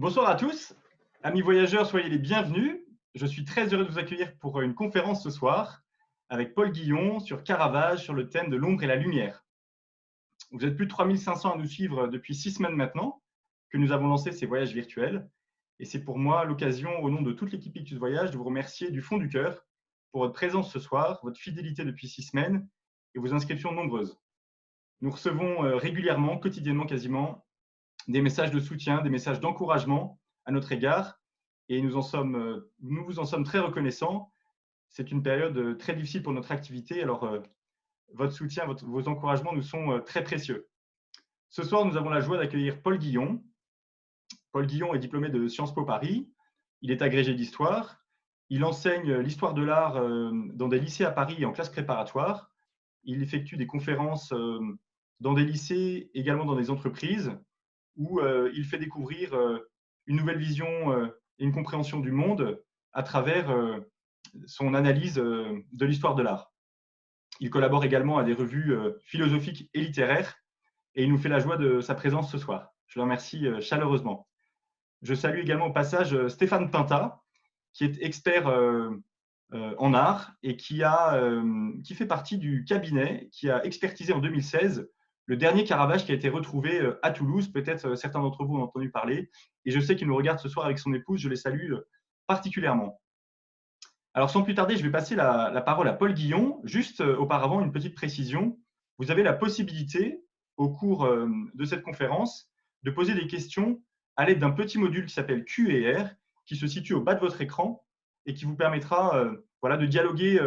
Bonsoir à tous, amis voyageurs, soyez les bienvenus. Je suis très heureux de vous accueillir pour une conférence ce soir avec Paul Guillon sur Caravage sur le thème de l'ombre et la lumière. Vous êtes plus de 3500 à nous suivre depuis 6 semaines maintenant que nous avons lancé ces voyages virtuels et c'est pour moi l'occasion, au nom de toute l'équipe Pictus Voyage, de vous remercier du fond du cœur pour votre présence ce soir, votre fidélité depuis 6 semaines et vos inscriptions nombreuses. Nous recevons régulièrement, quotidiennement quasiment, des messages de soutien, des messages d'encouragement à notre égard et nous vous en sommes très reconnaissants. C'est une période très difficile pour notre activité, alors votre soutien, vos encouragements nous sont très précieux. Ce soir, nous avons la joie d'accueillir Paul Guillon. Paul Guillon est diplômé de Sciences Po Paris. Il est agrégé d'histoire. Il enseigne l'histoire de l'art dans des lycées à Paris en classe préparatoire. Il effectue des conférences dans des lycées, également dans des entreprises, où il fait découvrir une nouvelle vision et une compréhension du monde à travers son analyse de l'histoire de l'art. Il collabore également à des revues philosophiques et littéraires et il nous fait la joie de sa présence ce soir. Je le remercie chaleureusement. Je salue également au passage Stéphane Pinta, qui est expert en art et qui fait partie du cabinet qui a expertisé en 2016 le dernier Caravage qui a été retrouvé à Toulouse. Peut-être certains d'entre vous ont entendu parler. Et je sais qu'il nous regarde ce soir avec son épouse. Je les salue particulièrement. Alors, sans plus tarder, je vais passer la parole à Paul Guillon. Juste auparavant, une petite précision. Vous avez la possibilité, au cours de cette conférence, de poser des questions à l'aide d'un petit module qui s'appelle Q&R, qui se situe au bas de votre écran et qui vous permettra de dialoguer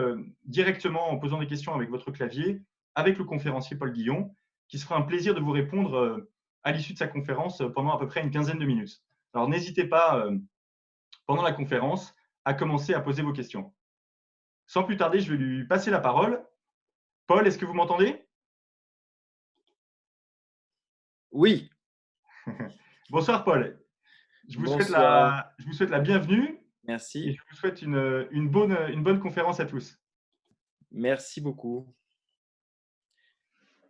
directement en posant des questions avec votre clavier, avec le conférencier Paul Guillon, qui se fera un plaisir de vous répondre à l'issue de sa conférence pendant à peu près une quinzaine de minutes. Alors, n'hésitez pas, pendant la conférence, à commencer à poser vos questions. Sans plus tarder, je vais lui passer la parole. Paul, est-ce que vous m'entendez? Oui, Bonsoir Paul. Je vous souhaite bonsoir, la bienvenue et merci, je vous souhaite une bonne conférence à tous. merci beaucoup.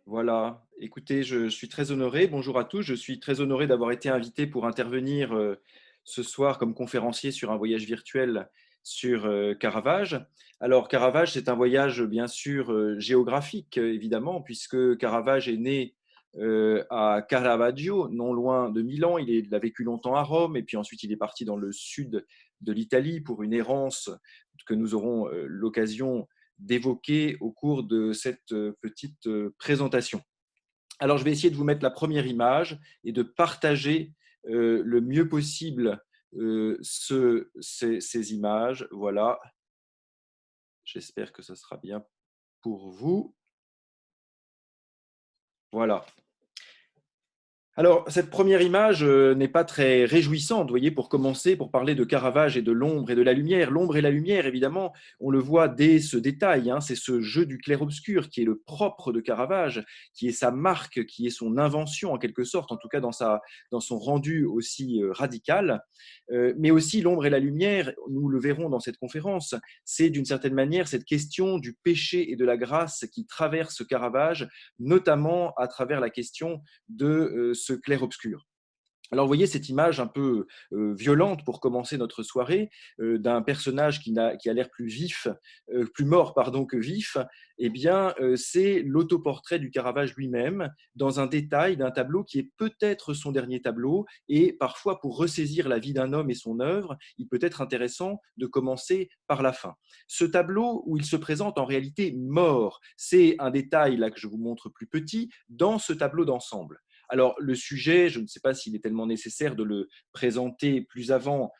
Voilà, écoutez, je suis très honoré, bonjour à tous, je suis très honoré d'avoir été invité pour intervenir ce soir comme conférencier sur un voyage virtuel sur Caravage. Alors, Caravage, c'est un voyage bien sûr géographique, évidemment, puisque Caravage est né à Caravaggio, non loin de Milan. Il a vécu longtemps à Rome et puis ensuite il est parti dans le sud de l'Italie pour une errance que nous aurons l'occasion d'évoquer au cours de cette petite présentation. Alors, je vais essayer de vous mettre la première image et de partager le mieux possible ces images. Voilà, j'espère que ce sera bien pour vous. Voilà. Alors, cette première image n'est pas très réjouissante, vous voyez, pour commencer, pour parler de Caravage et de l'ombre et de la lumière. L'ombre et la lumière, évidemment, on le voit dès ce détail, hein, c'est ce jeu du clair-obscur qui est le propre de Caravage, qui est sa marque, qui est son invention en quelque sorte, en tout cas dans son rendu aussi radical. Mais aussi l'ombre et la lumière, nous le verrons dans cette conférence, c'est d'une certaine manière cette question du péché et de la grâce qui traverse Caravage, notamment à travers la question de ce clair-obscur. Alors, vous voyez cette image un peu violente pour commencer notre soirée d'un personnage qui a l'air plus vif, plus mort pardon que vif. Eh bien, c'est l'autoportrait du Caravage lui-même dans un détail d'un tableau qui est peut-être son dernier tableau. Et parfois, pour ressaisir la vie d'un homme et son œuvre, il peut être intéressant de commencer par la fin. Ce tableau où il se présente en réalité mort, c'est un détail là que je vous montre plus petit dans ce tableau d'ensemble. Alors, le sujet, je ne sais pas s'il est tellement nécessaire de le présenter plus avant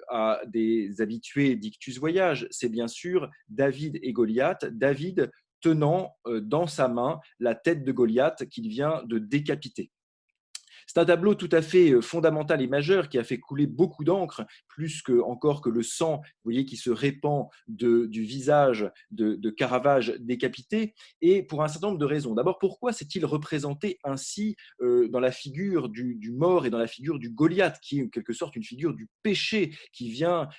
à des habitués d'Ictus Voyage, c'est bien sûr David et Goliath. David tenant dans sa main la tête de Goliath qu'il vient de décapiter. C'est un tableau tout à fait fondamental et majeur qui a fait couler beaucoup d'encre, plus encore que le sang, vous voyez, qui se répand du visage de Caravage décapité, et pour un certain nombre de raisons. D'abord, pourquoi s'est-il représenté ainsi dans la figure du mort et dans la figure du Goliath, qui est en quelque sorte une figure du péché qui vient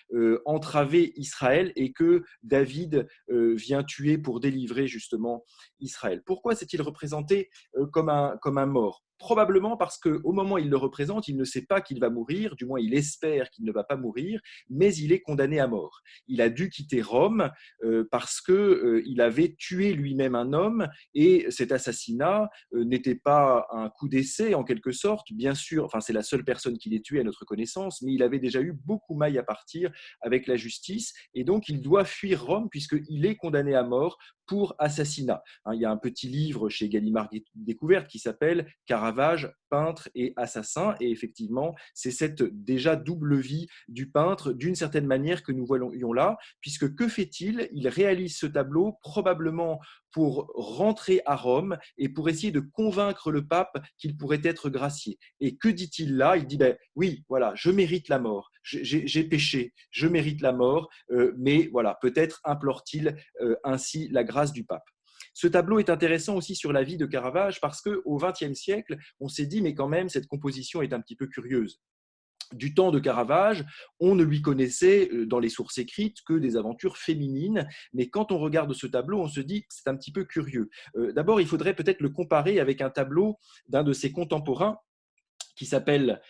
entraver Israël et que David vient tuer pour délivrer justement Israël. Pourquoi s'est-il représenté comme un mort? probablement parce qu'au moment où il le représente, il ne sait pas qu'il va mourir, du moins il espère qu'il ne va pas mourir, mais il est condamné à mort. Il a dû quitter Rome parce qu'il avait tué lui-même un homme, et cet assassinat n'était pas un coup d'essai en quelque sorte, bien sûr, enfin c'est la seule personne qu'il ait tuée à notre connaissance, mais il avait déjà eu beaucoup maille à partir avec la justice, et donc il doit fuir Rome puisqu'il est condamné à mort pour assassinat. Il y a un petit livre chez Gallimard Découverte qui s'appelle Caravage, peintre et assassin, et effectivement, c'est cette déjà double vie du peintre, d'une certaine manière, que nous voyons là, puisque que fait-il? Il réalise ce tableau probablement pour rentrer à Rome et pour essayer de convaincre le pape qu'il pourrait être gracié. Et que dit-il là? Il dit, ben oui, voilà, je mérite la mort, j'ai péché, je mérite la mort, mais voilà, peut-être implore-t-il ainsi la grâce du pape. Ce tableau est intéressant aussi sur la vie de Caravage parce qu'au XXe siècle, on s'est dit, mais quand même, cette composition est un petit peu curieuse. Du temps de Caravage, on ne lui connaissait dans les sources écrites que des aventures féminines, mais quand on regarde ce tableau, on se dit que c'est un petit peu curieux. D'abord, il faudrait peut-être le comparer avec un tableau d'un de ses contemporains qui s'appelle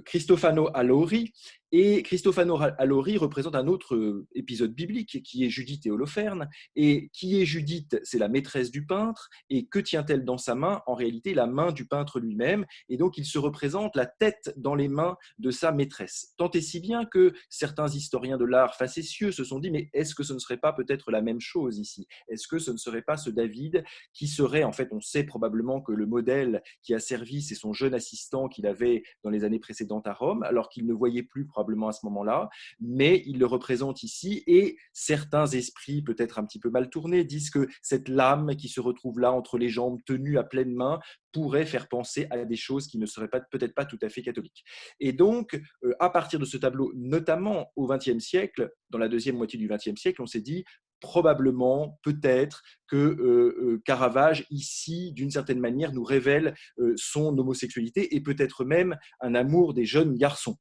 Cristofano Allori. Et Cristofano Allori représente un autre épisode biblique qui est Judith et Holoferne. Et qui est Judith? C'est la maîtresse du peintre. Et que tient-elle dans sa main? En réalité, la main du peintre lui-même. Et donc, il se représente la tête dans les mains de sa maîtresse. Tant et si bien que certains historiens de l'art facétieux se sont dit, mais est-ce que ce ne serait pas peut-être la même chose ici? Est-ce que ce ne serait pas ce David qui serait, en fait, on sait probablement que le modèle qui a servi, c'est son jeune assistant qu'il avait dans les années précédentes à Rome, alors qu'il ne voyait plus probablement à ce moment-là, mais il le représente ici, et certains esprits peut-être un petit peu mal tournés disent que cette lame qui se retrouve là entre les jambes tenues à pleine main pourrait faire penser à des choses qui ne seraient peut-être pas tout à fait catholiques. Et donc, à partir de ce tableau, notamment au XXe siècle, dans la deuxième moitié du XXe siècle, on s'est dit probablement, peut-être, que Caravage, ici, d'une certaine manière, nous révèle son homosexualité et peut-être même un amour des jeunes garçons.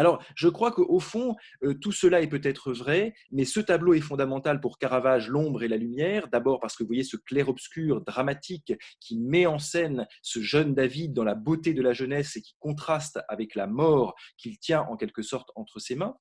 Alors, je crois qu'au fond, tout cela est peut-être vrai, mais ce tableau est fondamental pour Caravage, l'ombre et la lumière. D'abord parce que vous voyez ce clair-obscur dramatique qui met en scène ce jeune David dans la beauté de la jeunesse et qui contraste avec la mort qu'il tient en quelque sorte entre ses mains.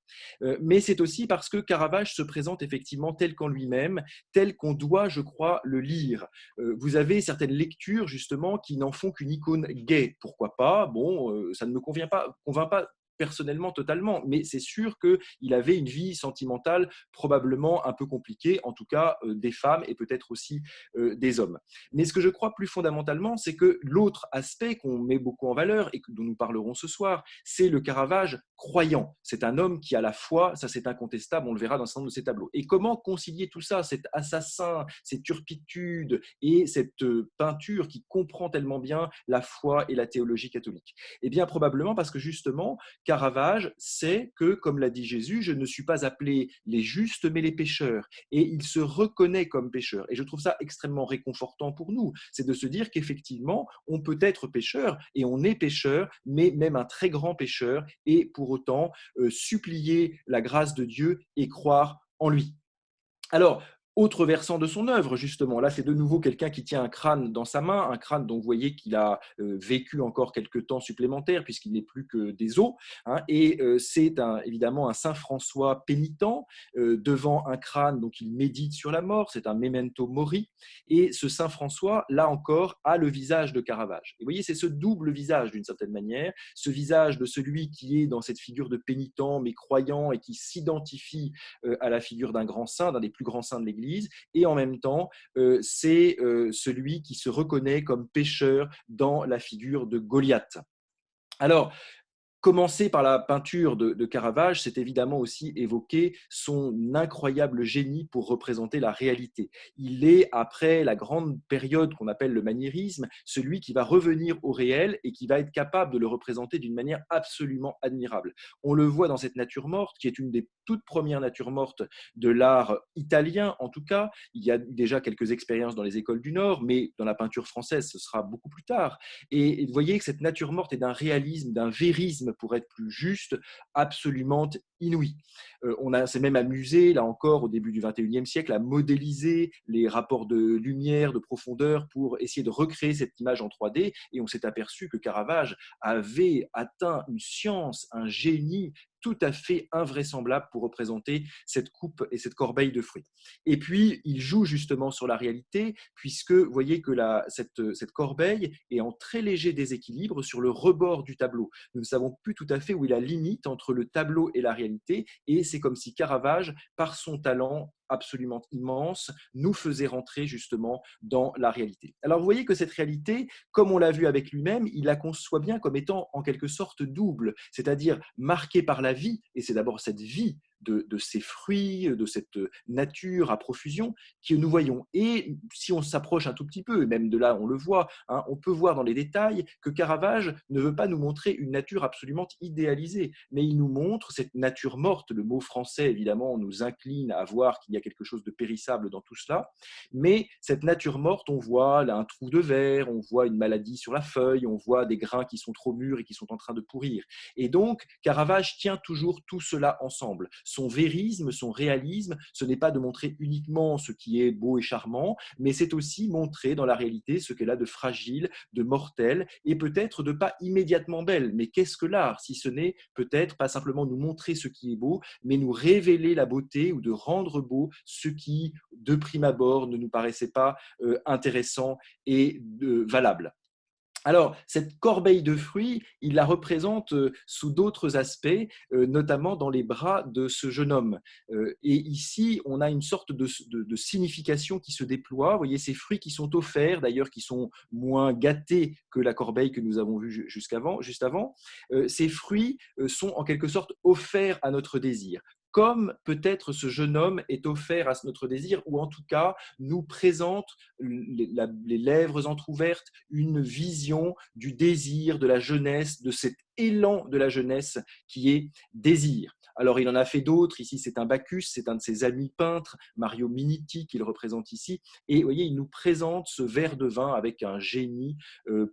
Mais c'est aussi parce que Caravage se présente effectivement tel qu'en lui-même, tel qu'on doit, je crois, le lire. Vous avez certaines lectures justement qui n'en font qu'une icône gay. Pourquoi pas? Bon, ça ne me convainc pas personnellement totalement, mais c'est sûr qu'il avait une vie sentimentale probablement un peu compliquée, en tout cas des femmes et peut-être aussi des hommes. Mais ce que je crois plus fondamentalement, c'est que l'autre aspect qu'on met beaucoup en valeur et dont nous parlerons ce soir, c'est le Caravage croyant. C'est un homme qui a la foi, ça c'est incontestable, on le verra dans un certain nombre de ses tableaux. Et comment concilier tout ça, cet assassin, cette turpitude et cette peinture qui comprend tellement bien la foi et la théologie catholique? Eh bien probablement parce que justement, Caravage sait que, comme l'a dit Jésus, je ne suis pas appelé les justes, mais les pécheurs. Et il se reconnaît comme pécheur. Et je trouve ça extrêmement réconfortant pour nous. C'est de se dire qu'effectivement, on peut être pécheur, et on est pécheur, mais même un très grand pécheur, et pour autant supplier la grâce de Dieu et croire en lui. Alors, autre versant de son œuvre, justement, là c'est de nouveau quelqu'un qui tient un crâne dans sa main, un crâne dont vous voyez qu'il a vécu encore quelques temps supplémentaires puisqu'il n'est plus que des os, hein, et c'est évidemment un Saint François pénitent devant un crâne, donc il médite sur la mort, c'est un memento mori, et ce Saint François, là encore, a le visage de Caravage. Et vous voyez, c'est ce double visage d'une certaine manière, ce visage de celui qui est dans cette figure de pénitent mais croyant et qui s'identifie à la figure d'un grand saint, d'un des plus grands saints de l'Église, et en même temps, c'est celui qui se reconnaît comme pécheur dans la figure de Goliath. Alors, commencer par la peinture de Caravage, c'est évidemment aussi évoquer son incroyable génie pour représenter la réalité. Il est, après la grande période qu'on appelle le maniérisme, celui qui va revenir au réel et qui va être capable de le représenter d'une manière absolument admirable. On le voit dans cette nature morte, qui est une des toutes premières natures mortes de l'art italien, en tout cas. Il y a déjà quelques expériences dans les écoles du Nord, mais dans la peinture française, ce sera beaucoup plus tard. Et vous voyez que cette nature morte est d'un réalisme, d'un vérisme réalisme, pour être plus juste, absolument inouï. On s'est même amusé, là encore, au début du XXIe siècle, à modéliser les rapports de lumière, de profondeur, pour essayer de recréer cette image en 3D. Et on s'est aperçu que Caravage avait atteint une science, un génie tout à fait invraisemblable pour représenter cette coupe et cette corbeille de fruits. Et puis, il joue justement sur la réalité, puisque vous voyez que cette corbeille est en très léger déséquilibre sur le rebord du tableau. Nous ne savons plus tout à fait où est la limite entre le tableau et la réalité, et c'est comme si Caravage, par son talent absolument immense, nous faisait rentrer justement dans la réalité. Alors vous voyez que cette réalité, comme on l'a vu avec lui-même, il la conçoit bien comme étant en quelque sorte double, c'est-à-dire marquée par la vie, et c'est d'abord cette vie de ces fruits, de cette nature à profusion que nous voyons. Et si on s'approche un tout petit peu, et même de là on le voit, hein, on peut voir dans les détails que Caravage ne veut pas nous montrer une nature absolument idéalisée, mais il nous montre cette nature morte. Le mot français, évidemment, nous incline à voir qu'il y a quelque chose de périssable dans tout cela, mais cette nature morte, on voit là un trou de verre, on voit une maladie sur la feuille, on voit des grains qui sont trop mûrs et qui sont en train de pourrir. Et donc, Caravage tient toujours tout cela ensemble. Son vérisme, son réalisme, ce n'est pas de montrer uniquement ce qui est beau et charmant, mais c'est aussi montrer dans la réalité ce qu'elle a de fragile, de mortel, et peut-être de pas immédiatement belle. Mais qu'est-ce que l'art, si ce n'est peut-être pas simplement nous montrer ce qui est beau, mais nous révéler la beauté ou de rendre beau ce qui, de prime abord, ne nous paraissait pas intéressant et valable. Alors, cette corbeille de fruits, il la représente sous d'autres aspects, notamment dans les bras de ce jeune homme. Et ici, on a une sorte de signification qui se déploie. Vous voyez, ces fruits qui sont offerts, d'ailleurs, qui sont moins gâtés que la corbeille que nous avons vue juste avant, ces fruits sont en quelque sorte offerts à notre désir, comme peut-être ce jeune homme est offert à notre désir, ou en tout cas nous présente les lèvres entr'ouvertes une vision du désir, de la jeunesse, de cet élan de la jeunesse qui est désir. Alors il en a fait d'autres, ici c'est un Bacchus, c'est un de ses amis peintres, Mario Miniti, qu'il représente ici, et vous voyez, il nous présente ce verre de vin avec un génie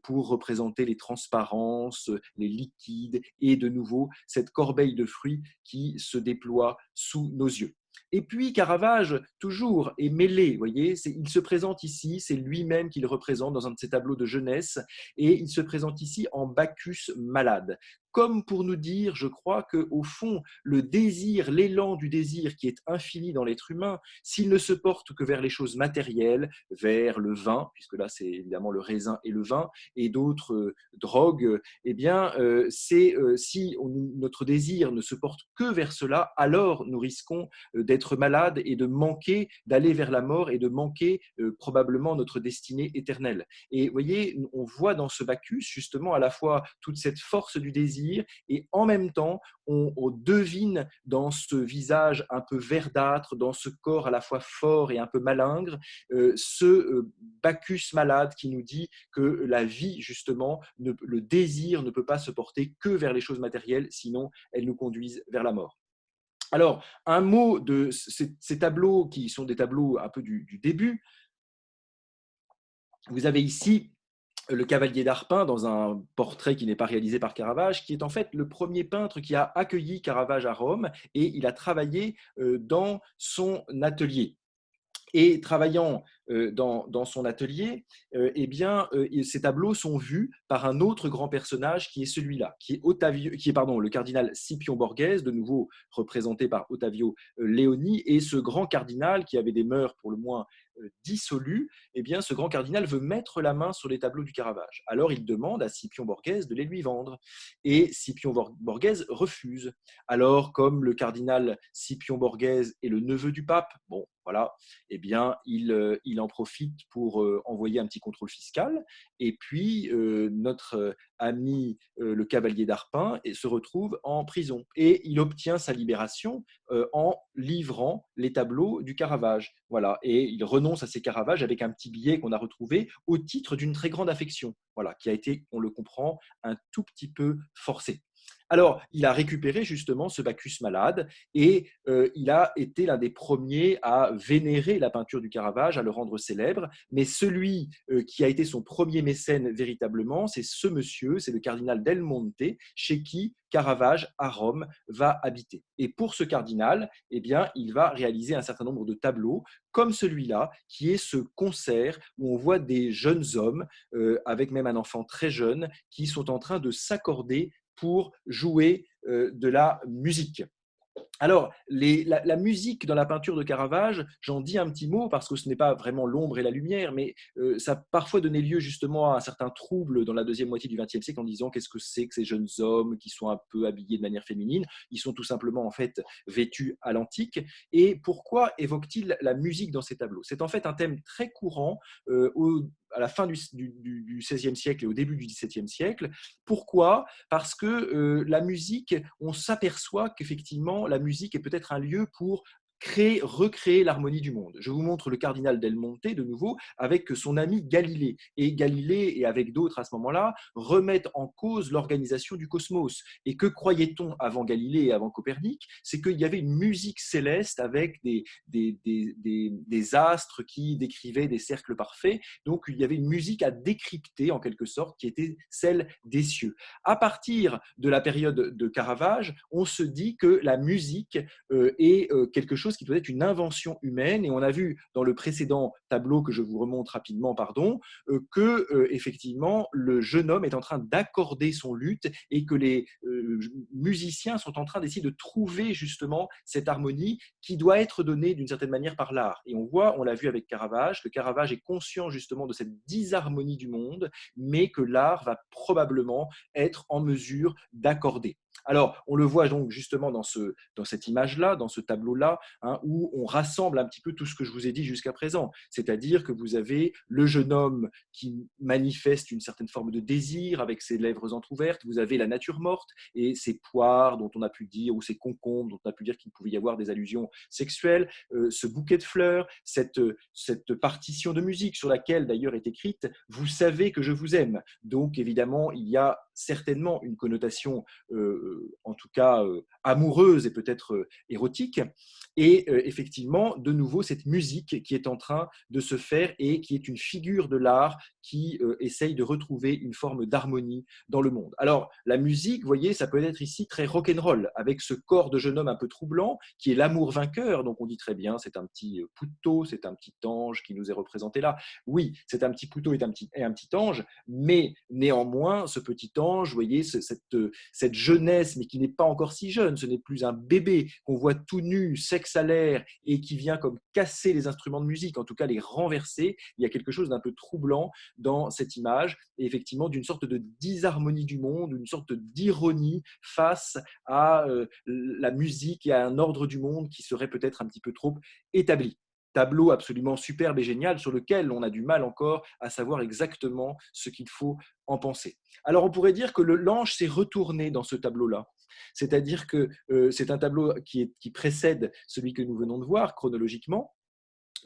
pour représenter les transparences, les liquides, et de nouveau cette corbeille de fruits qui se déploie sous nos yeux. Et puis Caravage, toujours, est mêlé, vous voyez, il se présente ici, c'est lui-même qui le représente dans un de ses tableaux de jeunesse, et il se présente ici en Bacchus malade, comme pour nous dire, je crois, qu'au fond, le désir, l'élan du désir qui est infini dans l'être humain, s'il ne se porte que vers les choses matérielles, vers le vin, puisque là c'est évidemment le raisin et le vin, et d'autres drogues, eh bien, si notre désir ne se porte que vers cela, alors nous risquons d'être malades et de manquer, d'aller vers la mort et de manquer probablement notre destinée éternelle. Et vous voyez, on voit dans ce Bacchus justement à la fois toute cette force du désir, et en même temps, on devine dans ce visage un peu verdâtre, dans ce corps à la fois fort et un peu malingre, ce Bacchus malade qui nous dit que la vie, justement, le désir ne peut pas se porter que vers les choses matérielles, sinon elles nous conduisent vers la mort. Alors, un mot de ces tableaux qui sont des tableaux un peu du début. Vous avez ici le cavalier d'Arpin dans un portrait qui n'est pas réalisé par Caravage, qui est en fait le premier peintre qui a accueilli Caravage à Rome, et il a travaillé dans son atelier. Et travaillant dans son atelier, eh bien, ces tableaux sont vus par un autre grand personnage qui est celui-là, qui est le cardinal Scipion Borghese, de nouveau représenté par Ottavio Leoni, et ce grand cardinal qui avait des mœurs pour le moins dissolues, eh bien, ce grand cardinal veut mettre la main sur les tableaux du Caravage. Alors il demande à Scipion Borghese de les lui vendre, et Scipion Borghese refuse. Alors, comme le cardinal Scipion Borghese est le neveu du pape, bon, voilà, eh bien, il en profite pour envoyer un petit contrôle fiscal. Et puis, notre ami, le cavalier d'Arpin, se retrouve en prison. Et il obtient sa libération en livrant les tableaux du Caravage. Voilà. Et il renonce à ses Caravages avec un petit billet qu'on a retrouvé au titre d'une très grande affection, voilà, qui a été, on le comprend, un tout petit peu forcé. Alors, il a récupéré justement ce Bacchus malade et il a été l'un des premiers à vénérer la peinture du Caravage, à le rendre célèbre. Mais celui qui a été son premier mécène véritablement, c'est ce monsieur, c'est le cardinal Del Monte, chez qui Caravage, à Rome, va habiter. Et pour ce cardinal, eh bien, il va réaliser un certain nombre de tableaux, comme celui-là, qui est ce concert où on voit des jeunes hommes, avec même un enfant très jeune, qui sont en train de s'accorder pour jouer de la musique. Alors, la musique dans la peinture de Caravage, j'en dis un petit mot parce que ce n'est pas vraiment l'ombre et la lumière, mais ça a parfois donné lieu justement à un certain trouble dans la deuxième moitié du XXe siècle en disant qu'est-ce que c'est que ces jeunes hommes qui sont un peu habillés de manière féminine. Ils sont tout simplement en fait vêtus à l'antique. Et pourquoi évoque-t-il la musique dans ces tableaux? C'est en fait un thème très courant à la fin du XVIe siècle et au début du XVIIe siècle. Pourquoi? Parce que la musique, on s'aperçoit qu'effectivement, la musique est peut-être un lieu pour recréer l'harmonie du monde. Je vous montre le cardinal Del Monte de nouveau avec son ami Galilée. Et Galilée et avec d'autres à ce moment-là remettent en cause l'organisation du cosmos. Et que croyait-on avant Galilée et avant Copernic? C'est qu'il y avait une musique céleste avec des astres qui décrivaient des cercles parfaits. Donc il y avait une musique à décrypter en quelque sorte qui était celle des cieux. À partir de la période de Caravage, on se dit que la musique est quelque chose qui doit être une invention humaine. Et on a vu dans le précédent tableau que je vous remonte rapidement, pardon, que effectivement le jeune homme est en train d'accorder son luth et que les musiciens sont en train d'essayer de trouver justement cette harmonie qui doit être donnée d'une certaine manière par l'art. Et on voit, on l'a vu avec Caravage, que Caravage est conscient justement de cette disharmonie du monde, mais que l'art va probablement être en mesure d'accorder. Alors, on le voit donc justement dans cette image-là, dans ce tableau-là, hein, où on rassemble un petit peu tout ce que je vous ai dit jusqu'à présent. C'est-à-dire que vous avez le jeune homme qui manifeste une certaine forme de désir avec ses lèvres entrouvertes, vous avez la nature morte et ces poires dont on a pu dire, ou ces concombres dont on a pu dire qu'il pouvait y avoir des allusions sexuelles, ce bouquet de fleurs, cette partition de musique sur laquelle d'ailleurs est écrite « Vous savez que je vous aime ». Donc évidemment, il y a certainement une connotation en tout cas amoureuse et peut-être érotique. Et effectivement, de nouveau, cette musique qui est en train de se faire et qui est une figure de l'art qui essaye de retrouver une forme d'harmonie dans le monde. Alors, la musique, vous voyez, ça peut être ici très rock'n'roll, avec ce corps de jeune homme un peu troublant, qui est l'amour vainqueur. Donc, on dit très bien, c'est un petit Pouto, c'est un petit ange qui nous est représenté là. Oui, c'est un petit Pouto et un petit ange, mais néanmoins, ce petit ange, vous voyez, cette jeunesse, mais qui n'est pas encore si jeune, ce n'est plus un bébé qu'on voit tout nu, sexe à l'air, et qui vient comme casser les instruments de musique, en tout cas les renverser. Il y a quelque chose d'un peu troublant dans cette image, et effectivement d'une sorte de disharmonie du monde, une sorte d'ironie face à la musique et à un ordre du monde qui serait peut-être un petit peu trop établi. Tableau absolument superbe et génial sur lequel on a du mal encore à savoir exactement ce qu'il faut en penser. Alors on pourrait dire que l'ange s'est retourné dans ce tableau-là. C'est-à-dire que c'est un tableau qui précède celui que nous venons de voir chronologiquement.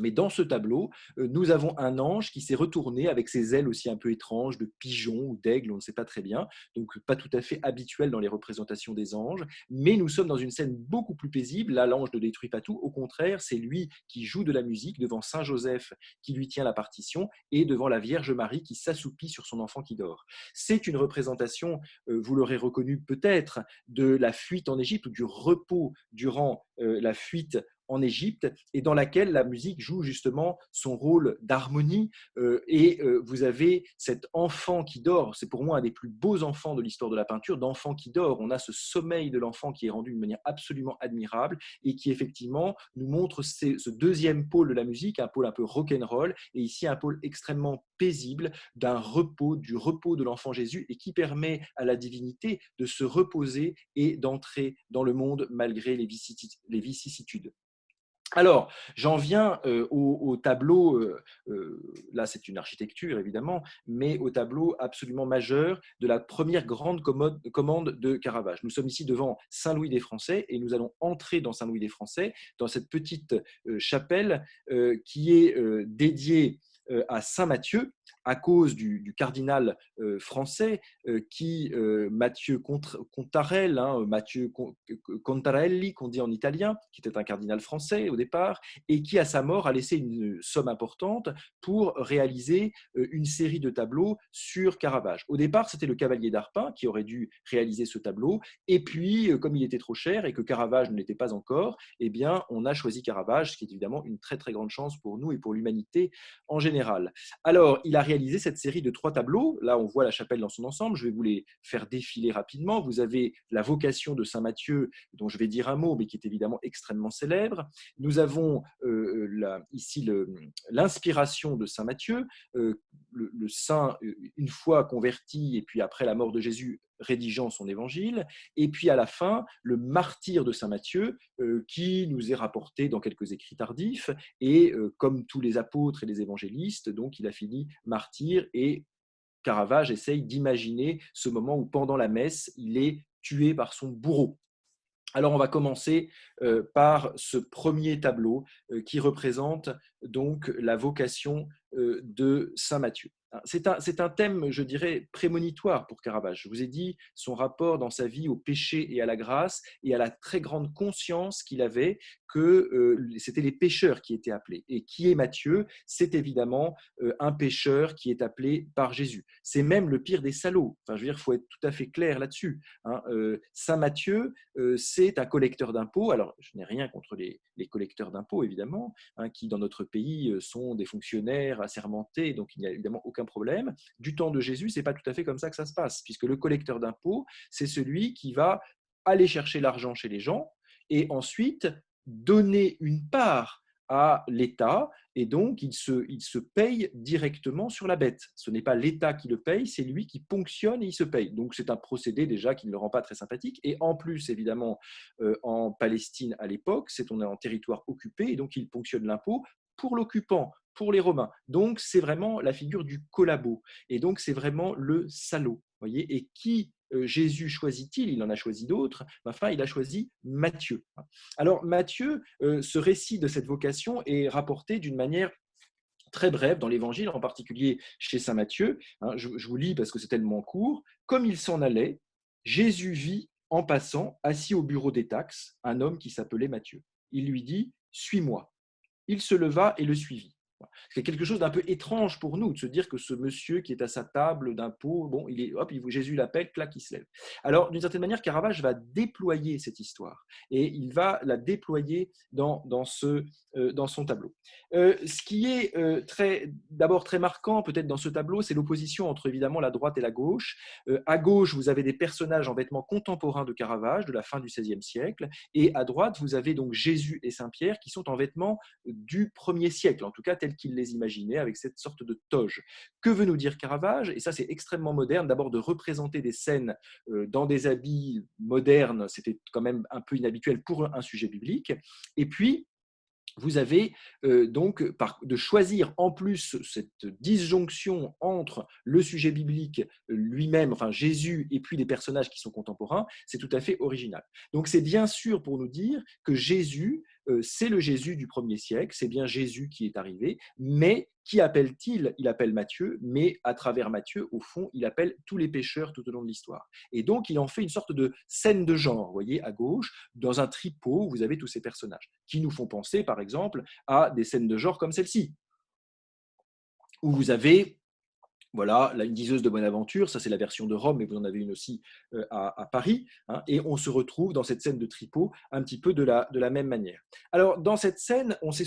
Mais dans ce tableau, nous avons un ange qui s'est retourné avec ses ailes aussi un peu étranges, de pigeon ou d'aigle, on ne sait pas très bien, donc pas tout à fait habituel dans les représentations des anges, mais nous sommes dans une scène beaucoup plus paisible. Là, l'ange ne détruit pas tout, au contraire, c'est lui qui joue de la musique devant Saint Joseph qui lui tient la partition et devant la Vierge Marie qui s'assoupit sur son enfant qui dort. C'est une représentation, vous l'aurez reconnu peut-être, de la fuite en Égypte ou du repos durant la fuite en Égypte et dans laquelle la musique joue justement son rôle d'harmonie et vous avez cet enfant qui dort, c'est pour moi un des plus beaux enfants de l'histoire de la peinture, d'enfant qui dort, on a ce sommeil de l'enfant qui est rendu d'une manière absolument admirable et qui effectivement nous montre ce deuxième pôle de la musique, un pôle un peu rock'n'roll et ici un pôle extrêmement paisible du repos de l'enfant Jésus et qui permet à la divinité de se reposer et d'entrer dans le monde malgré les vicissitudes. Alors, j'en viens au tableau, là c'est une architecture évidemment, mais au tableau absolument majeur de la première grande commande de Caravage. Nous sommes ici devant Saint-Louis des Français et nous allons entrer dans Saint-Louis des Français, dans cette petite chapelle qui est dédiée à Saint Matthieu, à cause du cardinal français Mathieu Contarelle, Mathieu Contarelli, qu'on dit en italien, qui était un cardinal français au départ, et qui, à sa mort, a laissé une somme importante pour réaliser une série de tableaux sur Caravage. Au départ, c'était le cavalier d'Arpin qui aurait dû réaliser ce tableau, et puis, comme il était trop cher et que Caravage ne l'était pas encore, eh bien, on a choisi Caravage, ce qui est évidemment une très très grande chance pour nous et pour l'humanité en général. Alors, il a réalisé cette série de 3 tableaux. Là, on voit la chapelle dans son ensemble. Je vais vous les faire défiler rapidement. Vous avez la vocation de Saint Matthieu, dont je vais dire un mot, mais qui est évidemment extrêmement célèbre. Nous avons ici l'inspiration de Saint Matthieu, le saint, une fois converti, et puis après la mort de Jésus, rédigeant son évangile, et puis à la fin, le martyre de Saint Matthieu, qui nous est rapporté dans quelques écrits tardifs, et comme tous les apôtres et les évangélistes, donc il a fini martyr, et Caravage essaye d'imaginer ce moment où pendant la messe, il est tué par son bourreau. Alors on va commencer par ce premier tableau qui représente donc la vocation de Saint Matthieu. C'est un thème, je dirais, prémonitoire pour Caravage. Je vous ai dit son rapport dans sa vie au péché et à la grâce et à la très grande conscience qu'il avait que c'était les pécheurs qui étaient appelés. Et qui est Matthieu? C'est évidemment un pécheur qui est appelé par Jésus. C'est même le pire des salauds. Enfin, je veux dire, il faut être tout à fait clair là-dessus. Saint Matthieu, c'est un collecteur d'impôts. Alors, je n'ai rien contre les collecteurs d'impôts, évidemment, qui dans notre pays sont des fonctionnaires assermentés, donc il n'y a évidemment aucun problème. Du temps de Jésus, ce n'est pas tout à fait comme ça que ça se passe, puisque le collecteur d'impôts, c'est celui qui va aller chercher l'argent chez les gens et ensuite donner une part à l'État, et donc il se paye directement sur la bête. Ce n'est pas l'État qui le paye, c'est lui qui ponctionne et il se paye. Donc c'est un procédé déjà qui ne le rend pas très sympathique. Et en plus, évidemment, en Palestine à l'époque, on est en territoire occupé, et donc il ponctionne l'impôt pour l'occupant, pour les Romains. Donc c'est vraiment la figure du collabo. Et donc c'est vraiment le salaud. Voyez. Et qui Jésus choisit-il? Il en a choisi d'autres. Enfin, il a choisi Matthieu. Alors Matthieu, ce récit de cette vocation est rapporté d'une manière très brève dans l'Évangile, en particulier chez saint Matthieu. Je vous lis parce que c'est tellement court. Comme il s'en allait, Jésus vit en passant, assis au bureau des taxes, un homme qui s'appelait Matthieu. Il lui dit « Suis-moi ». Il se leva et le suivit. C'est quelque chose d'un peu étrange pour nous de se dire que ce monsieur qui est à sa table d'impôt, bon, Jésus l'appelle, clac, il se lève. Alors, d'une certaine manière, Caravage va déployer cette histoire et il va la déployer dans son tableau. Ce qui est d'abord très marquant, peut-être dans ce tableau, c'est l'opposition entre évidemment la droite et la gauche. À gauche, vous avez des personnages en vêtements contemporains de Caravage de la fin du XVIe siècle, et à droite, vous avez donc Jésus et Saint-Pierre qui sont en vêtements du 1er siècle, en tout cas tel qu'il les imaginait, avec cette sorte de toge. Que veut nous dire Caravage? Et ça, c'est extrêmement moderne, d'abord de représenter des scènes dans des habits modernes, c'était quand même un peu inhabituel pour un sujet biblique. Et puis, vous avez donc de choisir en plus cette disjonction entre le sujet biblique lui-même, enfin Jésus, et puis des personnages qui sont contemporains, c'est tout à fait original. Donc c'est bien sûr pour nous dire que Jésus, c'est le Jésus du 1er siècle, c'est bien Jésus qui est arrivé, mais qui appelle-t-il? Il appelle Matthieu, mais à travers Matthieu, au fond, il appelle tous les pécheurs tout au long de l'histoire. Et donc, il en fait une sorte de scène de genre, vous voyez, à gauche, dans un tripot, vous avez tous ces personnages, qui nous font penser, par exemple, à des scènes de genre comme celle-ci, où vous avez voilà, une diseuse de Bonaventure, ça c'est la version de Rome, mais vous en avez une aussi à Paris, et on se retrouve dans cette scène de tripot un petit peu de la même manière. Alors, dans cette scène, on s'est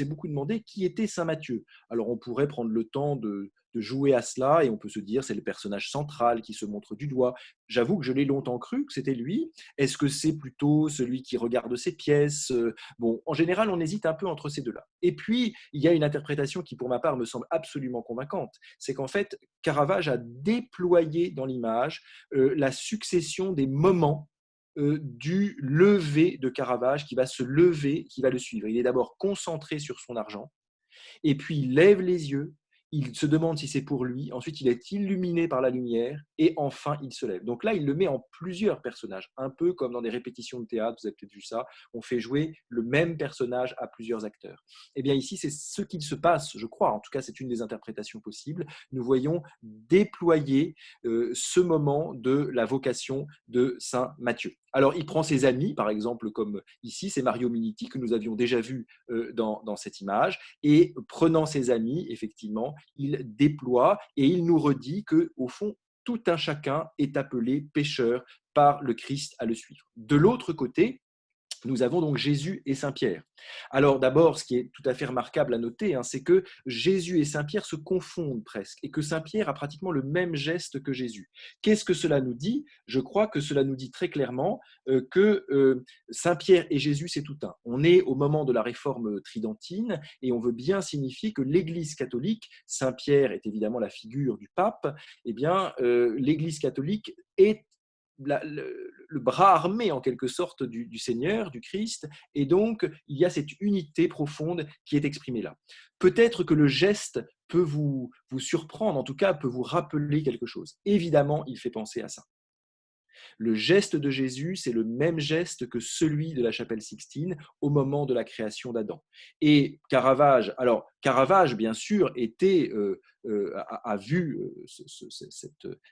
beaucoup demandé qui était Saint Matthieu. Alors, on pourrait prendre le temps de jouer à cela, et on peut se dire c'est le personnage central qui se montre du doigt. J'avoue que je l'ai longtemps cru que c'était lui. Est-ce que c'est plutôt celui qui regarde ses pièces? Bon, en général, on hésite un peu entre ces deux-là. Et puis, il y a une interprétation qui, pour ma part, me semble absolument convaincante. C'est qu'en fait, Caravage a déployé dans l'image la succession des moments du lever de Caravage qui va se lever, qui va le suivre. Il est d'abord concentré sur son argent, et puis il lève les yeux, il se demande si c'est pour lui, ensuite il est illuminé par la lumière, et enfin il se lève. Donc là, il le met en plusieurs personnages, un peu comme dans des répétitions de théâtre, vous avez peut-être vu ça, on fait jouer le même personnage à plusieurs acteurs. Eh bien ici, c'est ce qu'il se passe, je crois, en tout cas c'est une des interprétations possibles, nous voyons déployer ce moment de la vocation de Saint Matthieu. Alors, il prend ses amis, par exemple, comme ici, c'est Mario Minetti que nous avions déjà vu dans cette image, et prenant ses amis, effectivement, il déploie et il nous redit que, au fond, tout un chacun est appelé pécheur par le Christ à le suivre. De l'autre côté, nous avons donc Jésus et Saint-Pierre. Alors d'abord, ce qui est tout à fait remarquable à noter, c'est que Jésus et Saint-Pierre se confondent presque, et que Saint-Pierre a pratiquement le même geste que Jésus. Qu'est-ce que cela nous dit? Je crois que cela nous dit très clairement que Saint-Pierre et Jésus, c'est tout un. On est au moment de la réforme tridentine, et on veut bien signifier que l'Église catholique, Saint-Pierre est évidemment la figure du pape, eh bien l'Église catholique est le bras armé en quelque sorte du Seigneur, du Christ, et donc il y a cette unité profonde qui est exprimée là. Peut-être que le geste peut vous surprendre, en tout cas peut vous rappeler quelque chose. Évidemment, il fait penser à ça. Le geste de Jésus, c'est le même geste que celui de la chapelle Sixtine au moment de la création d'Adam. Et Caravage, alors Caravage, bien sûr, a vu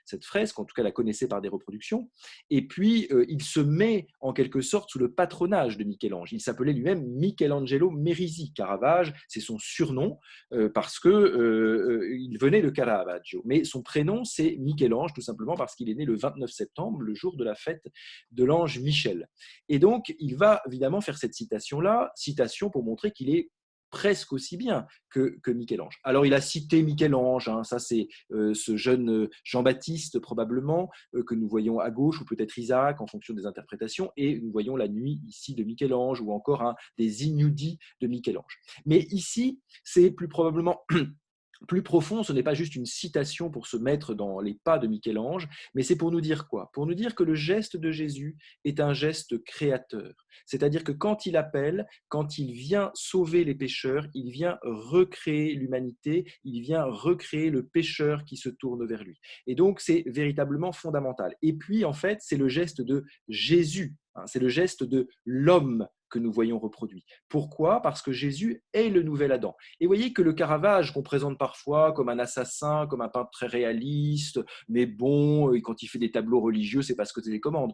cette fresque, en tout cas la connaissait par des reproductions, et puis il se met en quelque sorte sous le patronage de Michel-Ange. Il s'appelait lui-même Michelangelo Merisi. Caravage, c'est son surnom, parce qu'il venait de Caravaggio. Mais son prénom, c'est Michel-Ange, tout simplement parce qu'il est né le 29 septembre, le jour de la fête de l'ange Michel. Et donc, il va évidemment faire cette citation-là, citation pour montrer qu'il est presque aussi bien que Michel-Ange. Alors, il a cité Michel-Ange, ça c'est ce jeune Jean-Baptiste probablement, que nous voyons à gauche, ou peut-être Isaac en fonction des interprétations, et nous voyons la nuit ici de Michel-Ange, ou encore des Ignudi de Michel-Ange. Mais ici, c'est plus probablement plus profond, ce n'est pas juste une citation pour se mettre dans les pas de Michel-Ange, mais c'est pour nous dire quoi? Pour nous dire que le geste de Jésus est un geste créateur. C'est-à-dire que quand il appelle, quand il vient sauver les pécheurs, il vient recréer l'humanité, il vient recréer le pécheur qui se tourne vers lui. Et donc, c'est véritablement fondamental. Et puis, en fait, c'est le geste de Jésus, c'est le geste de l'homme que nous voyons reproduit. Pourquoi? Parce que Jésus est le nouvel Adam. Et vous voyez que le Caravage, qu'on présente parfois comme un assassin, comme un peintre très réaliste, mais bon, quand il fait des tableaux religieux, c'est parce que c'est des commandes.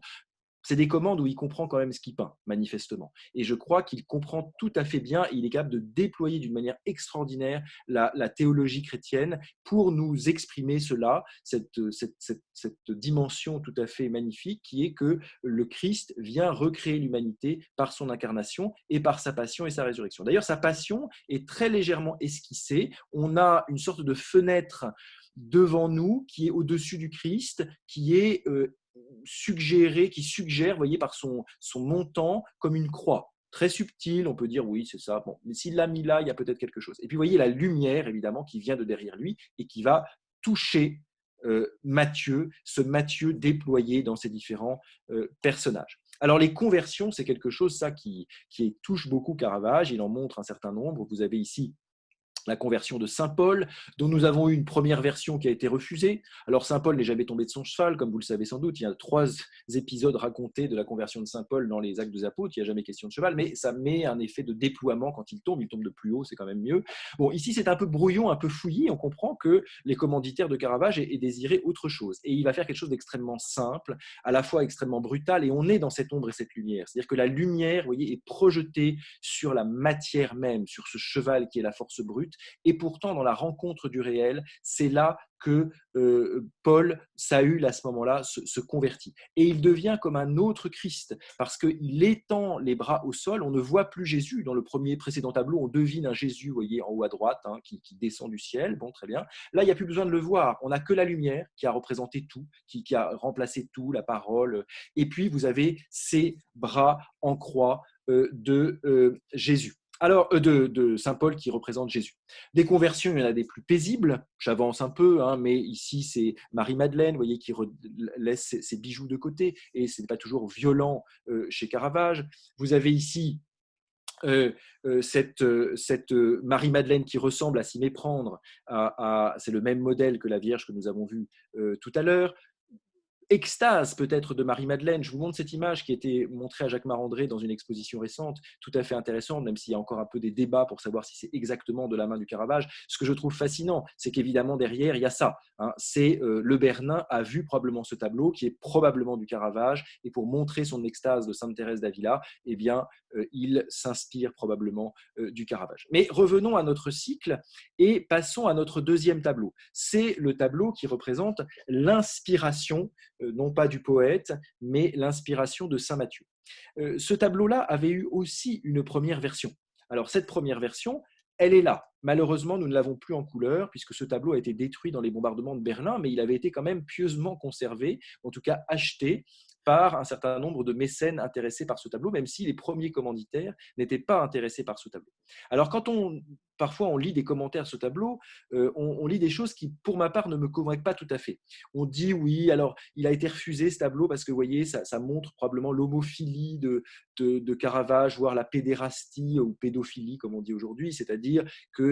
C'est des commandes où il comprend quand même ce qu'il peint, manifestement. Et je crois qu'il comprend tout à fait bien, et il est capable de déployer d'une manière extraordinaire la théologie chrétienne pour nous exprimer cela, cette dimension tout à fait magnifique qui est que le Christ vient recréer l'humanité par son incarnation et par sa passion et sa résurrection. D'ailleurs, sa passion est très légèrement esquissée. On a une sorte de fenêtre devant nous qui est au-dessus du Christ, qui est qui suggère, voyez, par son montant comme une croix. Très subtil, on peut dire oui, c'est ça. Bon, mais s'il l'a mis là, il y a peut-être quelque chose. Et puis, vous voyez la lumière, évidemment, qui vient de derrière lui et qui va toucher Matthieu, ce Matthieu déployé dans ses différents personnages. Alors, les conversions, c'est quelque chose, ça, qui touche beaucoup Caravage. Il en montre un certain nombre. Vous avez ici la conversion de Saint Paul, dont nous avons eu une première version qui a été refusée. Alors Saint Paul n'est jamais tombé de son cheval, comme vous le savez sans doute. Il y a 3 épisodes racontés de la conversion de Saint Paul dans les Actes des Apôtres. Il n'y a jamais question de cheval, mais ça met un effet de déploiement quand il tombe de plus haut, c'est quand même mieux. Bon, ici c'est un peu brouillon, un peu fouillis. On comprend que les commanditaires de Caravage aient désiré autre chose. Et il va faire quelque chose d'extrêmement simple, à la fois extrêmement brutal, et on est dans cette ombre et cette lumière. C'est-à-dire que la lumière, vous voyez, est projetée sur la matière même, sur ce cheval qui est la force brute. Et pourtant, dans la rencontre du réel, c'est là que Paul, Saül, à ce moment-là, se convertit. Et il devient comme un autre Christ, parce qu'il étend les bras au sol. On ne voit plus Jésus. Dans le précédent tableau, on devine un Jésus, vous voyez, en haut à droite, qui descend du ciel. Bon, très bien. Là, il n'y a plus besoin de le voir. On n'a que la lumière qui a représenté tout, qui a remplacé tout, la parole. Et puis, vous avez ces bras en croix de Jésus. Alors, de Saint Paul qui représente Jésus. Des conversions, il y en a des plus paisibles. J'avance un peu, mais ici, c'est Marie-Madeleine, vous voyez, qui laisse ses bijoux de côté, et ce n'est pas toujours violent chez Caravage. Vous avez ici cette Marie-Madeleine qui ressemble à s'y méprendre, c'est le même modèle que la Vierge que nous avons vue tout à l'heure. Extase peut-être de Marie-Madeleine. Je vous montre cette image qui a été montrée à Jacques Marandré dans une exposition récente, tout à fait intéressante, même s'il y a encore un peu des débats pour savoir si c'est exactement de la main du Caravage. Ce que je trouve fascinant, c'est qu'évidemment derrière, il y a ça. C'est Le Bernin a vu probablement ce tableau qui est probablement du Caravage, et pour montrer son extase de Sainte Thérèse d'Avila, eh bien, il s'inspire probablement du Caravage. Mais revenons à notre cycle et passons à notre deuxième tableau. C'est le tableau qui représente l'inspiration, non pas du poète, mais l'inspiration de saint Matthieu. Ce tableau-là avait eu aussi une première version. Alors cette première version, elle est là. Malheureusement, nous ne l'avons plus en couleur, puisque ce tableau a été détruit dans les bombardements de Berlin, mais il avait été quand même pieusement conservé, en tout cas acheté par un certain nombre de mécènes intéressés par ce tableau, même si les premiers commanditaires n'étaient pas intéressés par ce tableau. Alors parfois on lit des commentaires sur ce tableau, on lit des choses qui, pour ma part, ne me convainquent pas tout à fait. On dit oui, alors il a été refusé ce tableau parce que, vous voyez, ça montre probablement l'homophilie de Caravage, voire la pédérastie ou pédophilie, comme on dit aujourd'hui, c'est-à-dire que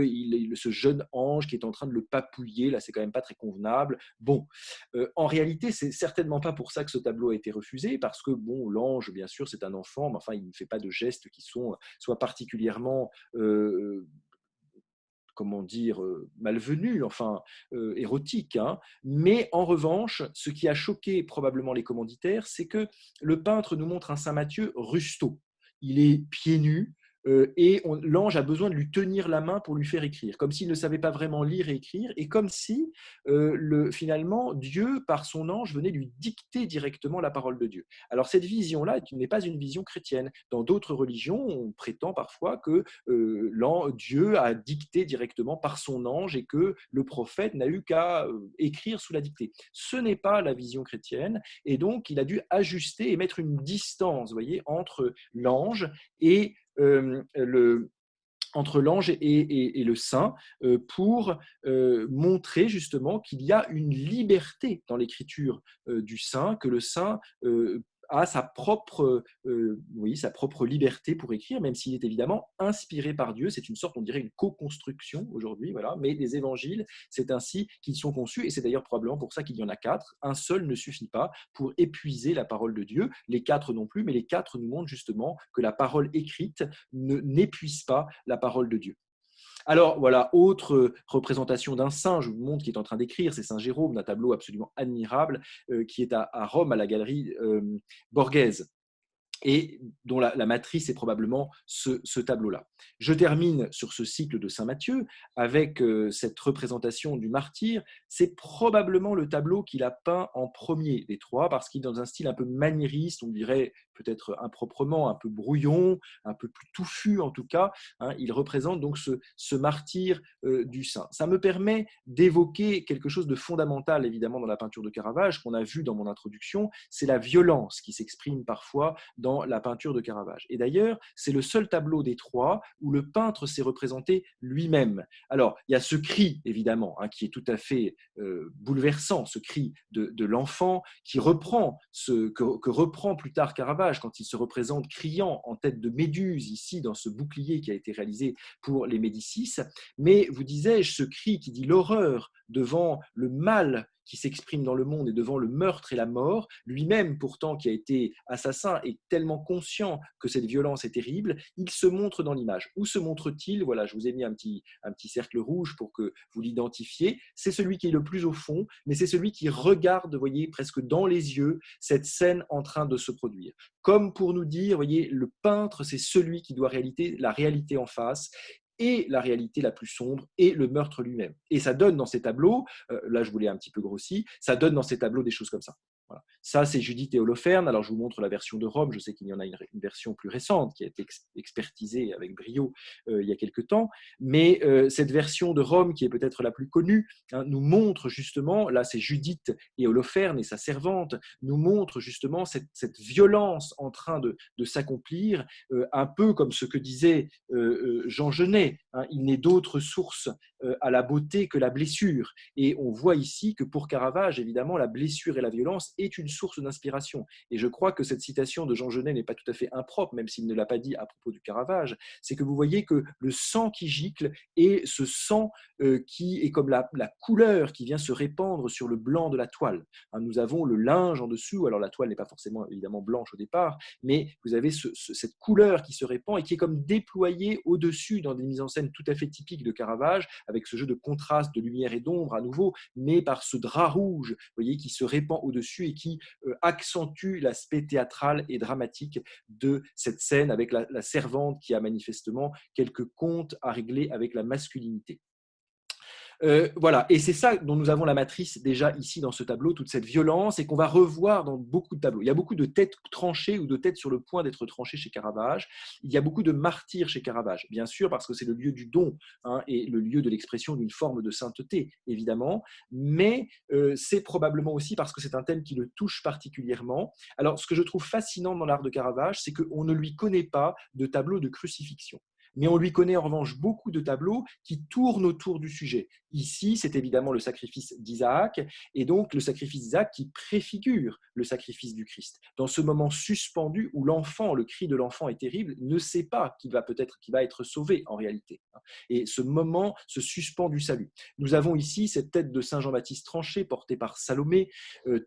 ce jeune ange qui est en train de le papouiller, là, c'est quand même pas très convenable. Bon, en réalité, c'est certainement pas pour ça que ce tableau a été refusé, parce que, bon, l'ange, bien sûr, c'est un enfant, mais enfin, il ne fait pas de gestes qui soient particulièrement comment dire, malvenu, enfin érotique. Hein. Mais en revanche, ce qui a choqué probablement les commanditaires, c'est que le peintre nous montre un Saint Matthieu rusto. Il est pieds nus, et l'ange a besoin de lui tenir la main pour lui faire écrire, comme s'il ne savait pas vraiment lire et écrire, et comme si finalement Dieu, par son ange, venait lui dicter directement la parole de Dieu. Alors cette vision-là n'est pas une vision chrétienne. Dans d'autres religions, on prétend parfois que Dieu a dicté directement par son ange et que le prophète n'a eu qu'à écrire sous la dictée. Ce n'est pas la vision chrétienne, et donc il a dû ajuster et mettre une distance, vous voyez, entre l'ange et entre l'ange et le saint, pour montrer justement qu'il y a une liberté dans l'écriture du saint, que le saint a sa propre liberté pour écrire, même s'il est évidemment inspiré par Dieu. C'est une sorte, on dirait, une co-construction aujourd'hui, voilà. Mais les évangiles, c'est ainsi qu'ils sont conçus, et c'est d'ailleurs probablement pour ça qu'il y en a 4. Un seul ne suffit pas pour épuiser la parole de Dieu, les 4 non plus, mais les 4 nous montrent justement que la parole écrite n'épuise pas la parole de Dieu. Alors voilà, autre représentation d'un saint, je vous montre, qui est en train d'écrire, c'est Saint Jérôme, d'un tableau absolument admirable, qui est à Rome, à la galerie Borghese, et dont la matrice est probablement ce tableau-là. Je termine sur ce cycle de Saint Matthieu avec cette représentation du martyr. C'est probablement le tableau qu'il a peint en premier des 3, parce qu'il est dans un style un peu maniériste, on dirait peut-être improprement, un peu brouillon, un peu plus touffu en tout cas. Hein. Il représente donc ce martyr du saint. Ça me permet d'évoquer quelque chose de fondamental, évidemment, dans la peinture de Caravage, qu'on a vu dans mon introduction, c'est la violence qui s'exprime parfois dans la peinture de Caravage. Et d'ailleurs, c'est le seul tableau des 3 où le peintre s'est représenté lui-même. Alors, il y a ce cri, évidemment, hein, qui est tout à fait bouleversant, ce cri de l'enfant que reprend plus tard Caravage quand il se représente criant en tête de Méduse, ici, dans ce bouclier qui a été réalisé pour les Médicis. Mais, vous disais-je, ce cri qui dit l'horreur devant le mal qui s'exprime dans le monde et devant le meurtre et la mort, lui-même pourtant qui a été assassin est tellement conscient que cette violence est terrible, il se montre dans l'image. Où se montre-t-il? Voilà, je vous ai mis un petit cercle rouge pour que vous l'identifiez. C'est celui qui est le plus au fond, mais c'est celui qui regarde, vous voyez, presque dans les yeux, cette scène en train de se produire. Comme pour nous dire, vous voyez, le peintre, c'est celui qui doit la réalité en face, et la réalité la plus sombre, et le meurtre lui-même. Et ça donne dans ces tableaux, là je vous l'ai un petit peu grossi, ça donne dans ces tableaux des choses comme ça. Voilà. Ça, c'est Judith et Holoferne. Alors, je vous montre la version de Rome. Je sais qu'il y en a une version plus récente qui a été expertisée avec brio il y a quelque temps. Mais cette version de Rome, qui est peut-être la plus connue, hein, nous montre justement, là c'est Judith et Holoferne et sa servante, nous montre justement cette violence en train de s'accomplir, un peu comme ce que disait Jean Genet. Hein, il n'est d'autre source à la beauté que la blessure. Et on voit ici que pour Caravage, évidemment, la blessure et la violence est une source d'inspiration. Et je crois que cette citation de Jean Genet n'est pas tout à fait impropre, même s'il ne l'a pas dit à propos du Caravage. C'est que vous voyez que le sang qui gicle est ce sang qui est comme la couleur qui vient se répandre sur le blanc de la toile. Hein, nous avons le linge en dessous, alors la toile n'est pas forcément évidemment blanche au départ, mais vous avez cette couleur qui se répand et qui est comme déployée au-dessus dans des mises en scène tout à fait typiques de Caravage, avec ce jeu de contraste de lumière et d'ombre à nouveau, mais par ce drap rouge, vous voyez, qui se répand au-dessus et qui accentue l'aspect théâtral et dramatique de cette scène avec la servante qui a manifestement quelques comptes à régler avec la masculinité. Voilà, et c'est ça dont nous avons la matrice déjà ici dans ce tableau, toute cette violence, et qu'on va revoir dans beaucoup de tableaux. Il y a beaucoup de têtes tranchées ou de têtes sur le point d'être tranchées chez Caravage. Il y a beaucoup de martyrs chez Caravage, bien sûr, parce que c'est le lieu du don, hein, et le lieu de l'expression d'une forme de sainteté, évidemment, mais c'est probablement aussi parce que c'est un thème qui le touche particulièrement. Alors, ce que je trouve fascinant dans l'art de Caravage, c'est qu'on ne lui connaît pas de tableau de crucifixion. Mais on lui connaît en revanche beaucoup de tableaux qui tournent autour du sujet. Ici, c'est évidemment le sacrifice d'Isaac, et donc le sacrifice d'Isaac qui préfigure le sacrifice du Christ. Dans ce moment suspendu où l'enfant, le cri de l'enfant est terrible, ne sait pas qu'il va être sauvé en réalité. Et ce moment se suspend du salut. Nous avons ici cette tête de Saint Jean-Baptiste tranché, portée par Salomé,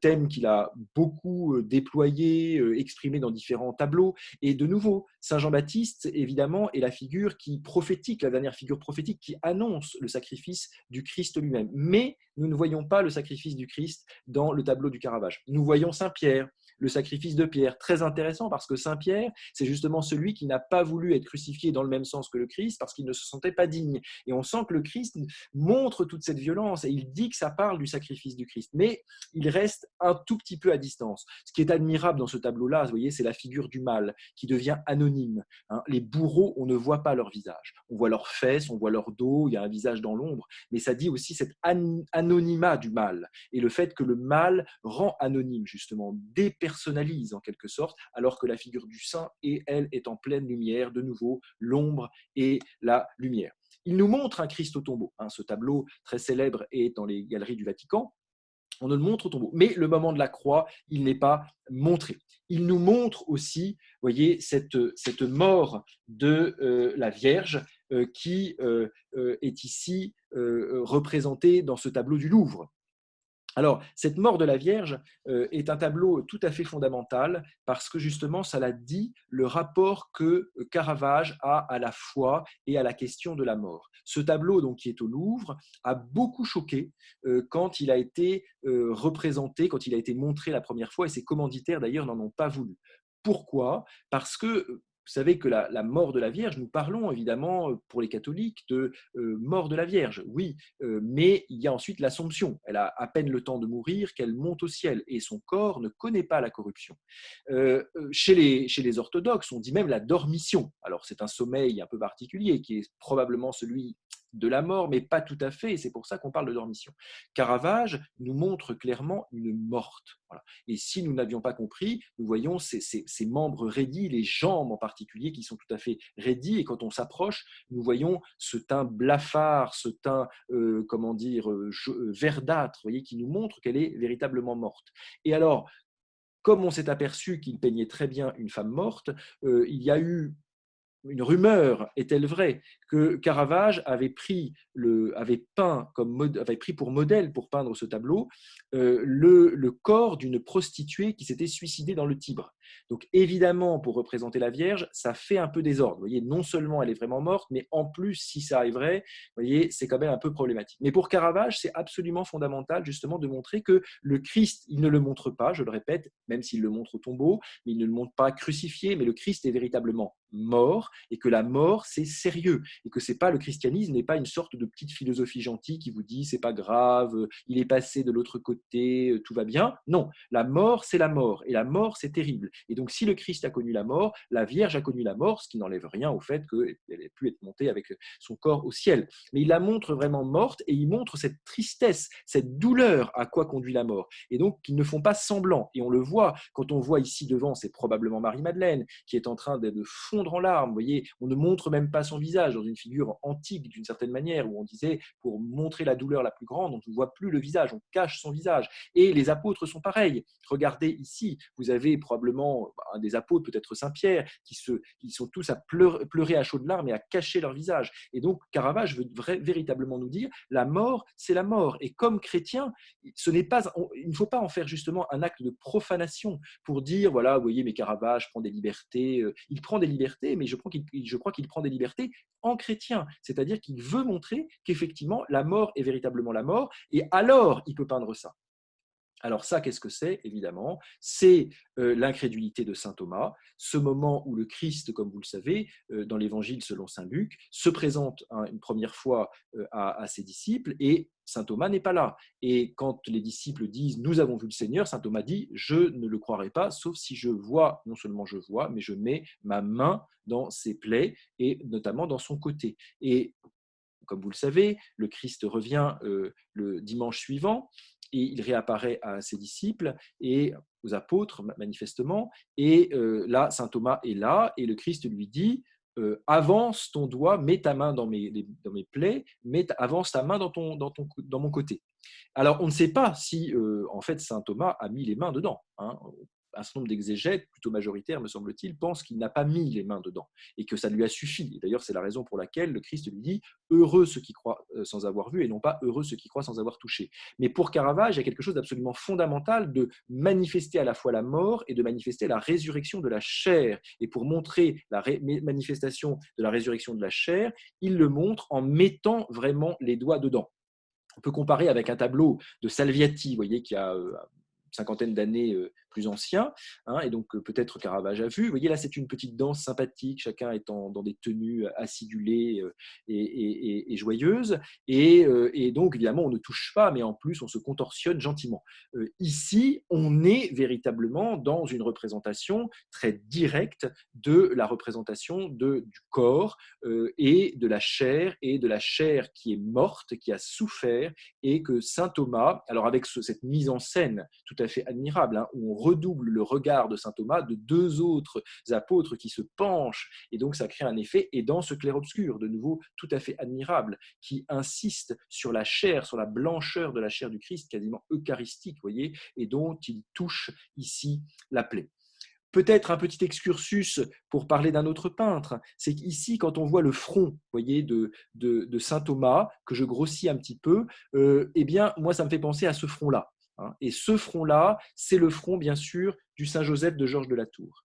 thème qu'il a beaucoup déployé, exprimé dans différents tableaux. Et de nouveau, Saint Jean-Baptiste, évidemment, est la figure qui prophétique, la dernière figure prophétique qui annonce le sacrifice du Christ lui-même. Mais nous ne voyons pas le sacrifice du Christ dans le tableau du Caravage. Nous voyons Saint Pierre, le sacrifice de Pierre. Très intéressant parce que Saint Pierre, c'est justement celui qui n'a pas voulu être crucifié dans le même sens que le Christ parce qu'il ne se sentait pas digne. Et on sent que le Christ montre toute cette violence et il dit que ça parle du sacrifice du Christ. Mais il reste un tout petit peu à distance. Ce qui est admirable dans ce tableau-là, vous voyez, c'est la figure du mal qui devient anonyme. Hein. Les bourreaux, on ne voit pas leur visage. On voit leurs fesses, on voit leur dos, il y a un visage dans l'ombre, mais ça dit aussi cet anonymat du mal et le fait que le mal rend anonyme, justement, dépersonnalise en quelque sorte, alors que la figure du saint, elle, est en pleine lumière, de nouveau, l'ombre et la lumière. Il nous montre un Christ au tombeau. Hein. Ce tableau très célèbre est dans les galeries du Vatican. On ne le montre au tombeau. Mais le moment de la croix, il n'est pas montré. Il nous montre aussi, voyez, cette mort de la Vierge qui est ici représentée dans ce tableau du Louvre. Alors, cette mort de la Vierge est un tableau tout à fait fondamental parce que justement, ça la dit le rapport que Caravage a à la foi et à la question de la mort. Ce tableau, donc, qui est au Louvre, a beaucoup choqué quand il a été représenté, quand il a été montré la première fois, et ses commanditaires d'ailleurs n'en ont pas voulu. Pourquoi ? Parce que vous savez que la mort de la Vierge, nous parlons évidemment pour les catholiques de mort de la Vierge, oui, mais il y a ensuite l'Assomption. Elle a à peine le temps de mourir qu'elle monte au ciel et son corps ne connaît pas la corruption. Chez les orthodoxes, on dit même la dormition. Alors c'est un sommeil un peu particulier qui est probablement celui de la mort, mais pas tout à fait, et c'est pour ça qu'on parle de dormition. Caravage nous montre clairement une morte. Voilà. Et si nous n'avions pas compris, nous voyons ces membres raidis, les jambes en particulier, qui sont tout à fait raidis, et quand on s'approche, nous voyons ce teint blafard, ce teint, verdâtre, voyez, qui nous montre qu'elle est véritablement morte. Et alors, comme on s'est aperçu qu'il peignait très bien une femme morte, il y a eu une rumeur, est-elle vraie, que Caravage avait pris pour modèle pour peindre ce tableau le corps d'une prostituée qui s'était suicidée dans le Tibre. Donc évidemment, pour représenter la Vierge, ça fait un peu désordre. Vous voyez, non seulement elle est vraiment morte, mais en plus, si ça est vrai, vous voyez, c'est quand même un peu problématique. Mais pour Caravage, c'est absolument fondamental justement de montrer que le Christ, il ne le montre pas, je le répète, même s'il le montre au tombeau, mais il ne le montre pas crucifié, mais le Christ est véritablement mort, et que la mort, c'est sérieux, et que le christianisme n'est pas une sorte de petite philosophie gentille qui vous dit c'est pas grave, il est passé de l'autre côté, tout va bien. Non, la mort, c'est la mort, et la mort, c'est terrible. Et donc, si le Christ a connu la mort, la Vierge a connu la mort, ce qui n'enlève rien au fait qu'elle ait pu être montée avec son corps au ciel. Mais il la montre vraiment morte et il montre cette tristesse, cette douleur à quoi conduit la mort. Et donc, ils ne font pas semblant. Et on le voit, quand on voit ici devant, c'est probablement Marie-Madeleine qui est en train de fondre en larmes. Vous voyez, on ne montre même pas son visage dans une figure antique d'une certaine manière, où on disait, pour montrer la douleur la plus grande, on ne voit plus le visage, on cache son visage. Et les apôtres sont pareils. Regardez ici, vous avez probablement un des apôtres, peut-être Saint-Pierre, qui sont tous à pleurer à chaudes larmes et à cacher leur visage. Et donc, Caravage veut véritablement nous dire, la mort, c'est la mort. Et comme chrétien, il ne faut pas en faire justement un acte de profanation pour dire, voilà, vous voyez, mais Caravage prend des libertés. Il prend des libertés, mais je crois qu'il prend des libertés en chrétien. C'est-à-dire qu'il veut montrer qu'effectivement, la mort est véritablement la mort. Et alors, il peut peindre ça. Alors ça, qu'est-ce que c'est? Évidemment, c'est l'incrédulité de saint Thomas, ce moment où le Christ, comme vous le savez, dans l'évangile selon saint Luc, se présente une première fois à ses disciples et saint Thomas n'est pas là. Et quand les disciples disent « nous avons vu le Seigneur », saint Thomas dit « je ne le croirai pas, sauf si je vois, non seulement je vois, mais je mets ma main dans ses plaies et notamment dans son côté ». Et comme vous le savez, le Christ revient le dimanche suivant et il réapparaît à ses disciples et aux apôtres, manifestement. Et là, saint Thomas est là et le Christ lui dit avance ton doigt, mets ta main dans mes plaies, avance ta main dans mon côté. Alors, on ne sait pas si, en fait, saint Thomas a mis les mains dedans. Un certain nombre d'exégètes, plutôt majoritaires, me semble-t-il, pensent qu'il n'a pas mis les mains dedans et que ça lui a suffi. Et d'ailleurs, c'est la raison pour laquelle le Christ lui dit « Heureux ceux qui croient sans avoir vu et non pas heureux ceux qui croient sans avoir touché ». Mais pour Caravage, il y a quelque chose d'absolument fondamental de manifester à la fois la mort et de manifester la résurrection de la chair. Et pour montrer la manifestation de la résurrection de la chair, il le montre en mettant vraiment les doigts dedans. On peut comparer avec un tableau de Salviati, vous voyez, qui a une cinquantaine d'années plus ancien, et donc peut-être Caravage a vu. Vous voyez, là, c'est une petite danse sympathique, chacun étant dans des tenues acidulées et joyeuses. Et donc, évidemment, on ne touche pas, mais en plus, on se contorsionne gentiment. Ici, on est véritablement dans une représentation très directe de la représentation du corps et de la chair qui est morte, qui a souffert, et que saint Thomas, alors avec cette mise en scène tout à fait admirable, où on redouble le regard de saint Thomas de deux autres apôtres qui se penchent, et donc ça crée un effet, et dans ce clair-obscur, de nouveau tout à fait admirable, qui insiste sur la chair, sur la blancheur de la chair du Christ, quasiment eucharistique, voyez, et dont il touche ici la plaie. Peut-être un petit excursus pour parler d'un autre peintre, c'est qu'ici, quand on voit le front, voyez, de saint Thomas, que je grossis un petit peu, eh bien, moi, ça me fait penser à ce front-là. Et ce front-là, c'est le front, bien sûr, du Saint Joseph de Georges de la Tour.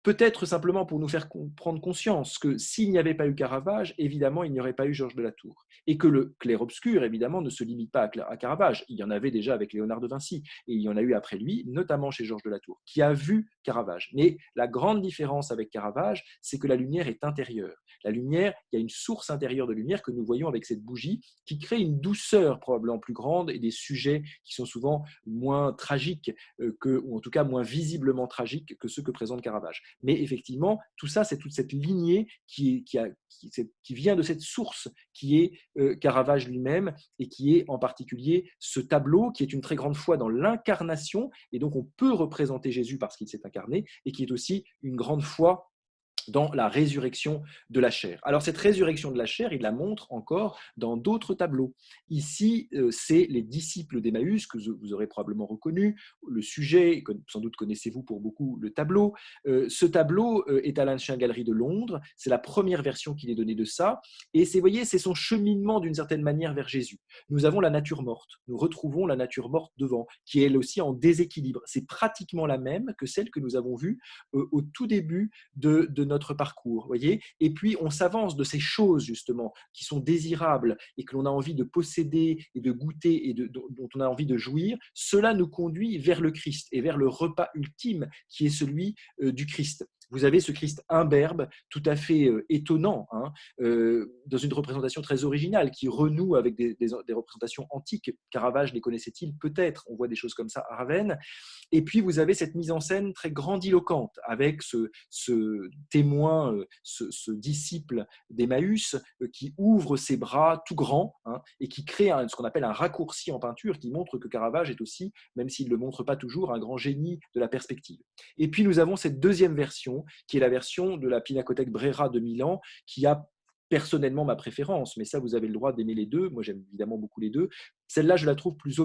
Peut-être simplement pour nous faire prendre conscience que s'il n'y avait pas eu Caravage, évidemment, il n'y aurait pas eu Georges de la Tour. Et que le clair-obscur, évidemment, ne se limite pas à Caravage. Il y en avait déjà avec Léonard de Vinci, et il y en a eu après lui, notamment chez Georges de la Tour, qui a vu Caravage. Mais la grande différence avec Caravage, c'est que la lumière est intérieure. La lumière, il y a une source intérieure de lumière que nous voyons avec cette bougie, qui crée une douceur probablement plus grande et des sujets qui sont souvent moins tragiques, ou en tout cas moins visiblement tragiques que ceux que présente Caravage. Mais effectivement, tout ça, c'est toute cette lignée qui vient de cette source qui est Caravage lui-même et qui est en particulier ce tableau qui est une très grande foi dans l'incarnation, et donc on peut représenter Jésus parce qu'il s'est incarné, et qui est aussi une grande foi dans la résurrection de la chair. Alors cette résurrection de la chair, il la montre encore dans d'autres tableaux. Ici, c'est les disciples d'Emmaüs, que vous aurez probablement reconnu, le sujet, sans doute connaissez-vous pour beaucoup le tableau. Ce tableau est à l'Ancien Galerie de Londres, c'est la première version qu'il est donnée de ça, et vous voyez, c'est son cheminement d'une certaine manière vers Jésus. Nous avons la nature morte, nous retrouvons la nature morte devant, qui est elle aussi en déséquilibre. C'est pratiquement la même que celle que nous avons vue au tout début de notre parcours, voyez. Et puis on s'avance de ces choses justement qui sont désirables et que l'on a envie de posséder et de goûter et dont on a envie de jouir. Cela nous conduit vers le Christ et vers le repas ultime qui est celui du Christ. vous avez ce Christ imberbe, tout à fait étonnant, hein, dans une représentation très originale, qui renoue avec des représentations antiques. Caravage les connaissait-il? Peut-être. On voit des choses comme ça à Ravenne. Et puis, vous avez cette mise en scène très grandiloquente avec ce témoin, ce disciple d'Emmaüs qui ouvre ses bras tout grands, hein, et qui crée ce qu'on appelle un raccourci en peinture qui montre que Caravage est aussi, même s'il ne le montre pas toujours, un grand génie de la perspective. Et puis, nous avons cette deuxième version, qui est la version de la Pinacothèque Brera de Milan, qui a personnellement ma préférence, mais ça, vous avez le droit d'aimer les deux. Moi, j'aime évidemment beaucoup les deux. Celle-là, je la trouve plus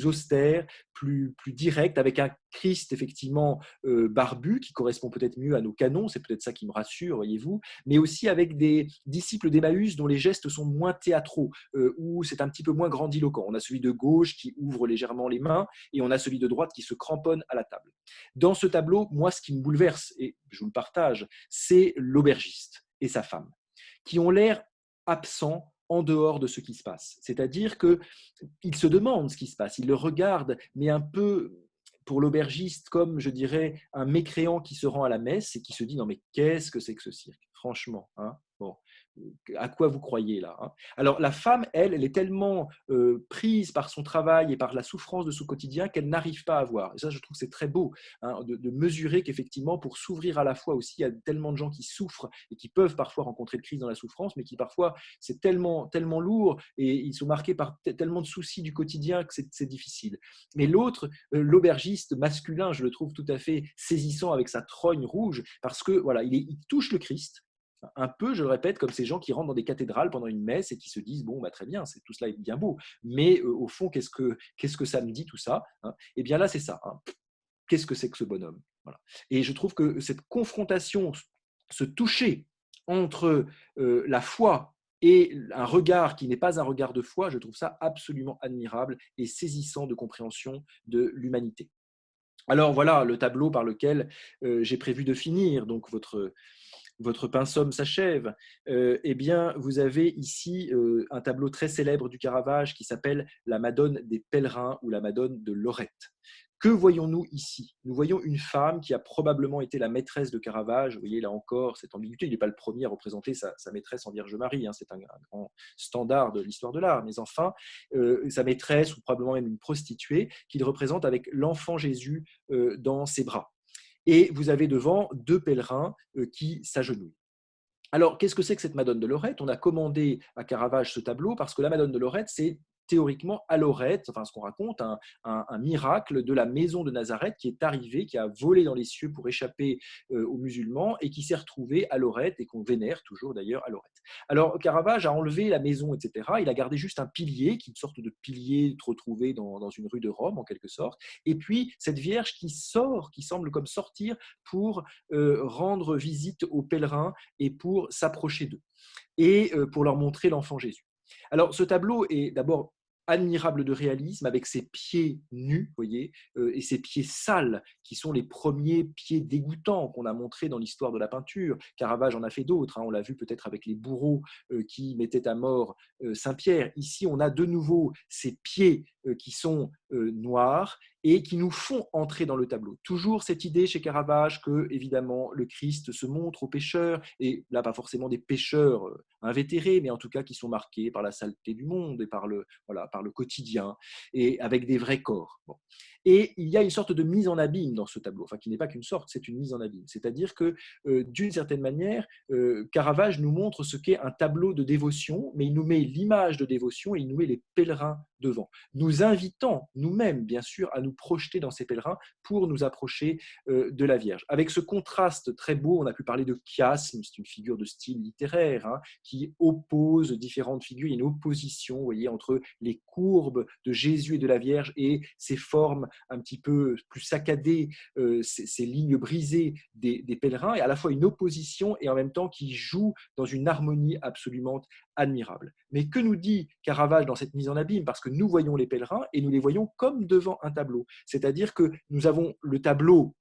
austère, plus directe, avec un Christ effectivement barbu, qui correspond peut-être mieux à nos canons, c'est peut-être ça qui me rassure, voyez-vous, mais aussi avec des disciples d'Emmaüs dont les gestes sont moins théâtraux, où c'est un petit peu moins grandiloquent. On a celui de gauche qui ouvre légèrement les mains, et on a celui de droite qui se cramponne à la table. Dans ce tableau, moi, ce qui me bouleverse, et je vous le partage, c'est l'aubergiste et sa femme, qui ont l'air absents en dehors de ce qui se passe. C'est-à-dire qu'ils se demandent ce qui se passe, ils le regardent, mais un peu pour l'aubergiste comme, je dirais, un mécréant qui se rend à la messe et qui se dit « Non mais qu'est-ce que c'est que ce cirque ?» Franchement, hein, bon, à quoi vous croyez là, hein? Alors la femme, elle est tellement prise par son travail et par la souffrance de son quotidien qu'elle n'arrive pas à voir. Et ça, je trouve que c'est très beau, hein, de mesurer qu'effectivement, pour s'ouvrir à la fois aussi, il y a tellement de gens qui souffrent et qui peuvent parfois rencontrer le Christ dans la souffrance, mais qui parfois, c'est tellement, tellement lourd et ils sont marqués par tellement de soucis du quotidien que c'est difficile. Mais l'autre, l'aubergiste masculin, je le trouve tout à fait saisissant avec sa trogne rouge, parce que voilà, il touche le Christ, un peu, je le répète, comme ces gens qui rentrent dans des cathédrales pendant une messe et qui se disent bon, bah, très bien, tout cela est bien beau, mais au fond, qu'est-ce que ça me dit tout ça, hein? Et bien là, c'est ça, hein. Qu'est-ce que c'est que ce bonhomme, voilà. Et je trouve que cette confrontation, ce toucher entre la foi et un regard qui n'est pas un regard de foi, je trouve ça absolument admirable et saisissant de compréhension de l'humanité. Alors voilà le tableau par lequel j'ai prévu de finir. Donc votre pensum s'achève. Eh bien, vous avez ici un tableau très célèbre du Caravage qui s'appelle la Madone des Pèlerins ou la Madone de Lorette. Que voyons-nous ici? Nous voyons une femme qui a probablement été la maîtresse de Caravage. Vous voyez là encore cette ambiguïté. Il n'est pas le premier à représenter sa maîtresse en Vierge Marie, hein. C'est un grand standard de l'histoire de l'art. Mais enfin, sa maîtresse ou probablement même une prostituée qu'il représente avec l'enfant Jésus dans ses bras. Et vous avez devant deux pèlerins qui s'agenouillent. Alors, qu'est-ce que c'est que cette Madone de Lorette? On a commandé à Caravage ce tableau parce que la Madone de Lorette, c'est théoriquement à Lorette, enfin ce qu'on raconte, un miracle de la maison de Nazareth qui est arrivé, qui a volé dans les cieux pour échapper aux musulmans et qui s'est retrouvé à Lorette et qu'on vénère toujours d'ailleurs à Lorette. Alors Caravage a enlevé la maison, etc. Il a gardé juste un pilier, qui est une sorte de pilier retrouvé dans une rue de Rome en quelque sorte, et puis cette Vierge qui sort, qui semble comme sortir pour rendre visite aux pèlerins et pour s'approcher d'eux et pour leur montrer l'enfant Jésus. Alors, ce tableau est d'abord admirable de réalisme, avec ses pieds nus, voyez, et ses pieds sales, qui sont les premiers pieds dégoûtants qu'on a montrés dans l'histoire de la peinture. Caravage en a fait d'autres, hein, on l'a vu peut-être avec les bourreaux qui mettaient à mort Saint-Pierre. Ici, on a de nouveau ces pieds qui sont noirs et qui nous font entrer dans le tableau. Toujours cette idée chez Caravage que, évidemment, le Christ se montre aux pécheurs, et là, pas forcément des pécheurs invétérés, mais en tout cas qui sont marqués par la saleté du monde et par le quotidien, et avec des vrais corps. Bon. Et il y a une sorte de mise en abîme dans ce tableau, enfin qui n'est pas qu'une sorte, c'est une mise en abîme. C'est-à-dire que, d'une certaine manière, Caravage nous montre ce qu'est un tableau de dévotion, mais il nous met l'image de dévotion et il nous met les pèlerins devant, nous invitant nous-mêmes, bien sûr, à nous projeter dans ces pèlerins pour nous approcher de la Vierge. Avec ce contraste très beau, on a pu parler de chiasme, c'est une figure de style littéraire, hein, qui oppose différentes figures. Il y a une opposition, vous voyez, entre les courbes de Jésus et de la Vierge et ces formes un petit peu plus saccadées, ces lignes brisées des pèlerins, et à la fois une opposition et en même temps qui joue dans une harmonie absolument admirable. Mais que nous dit Caravage dans cette mise en abîme? Parce que nous voyons les pèlerins et nous les voyons comme devant un tableau. C'est-à-dire que nous avons le tableau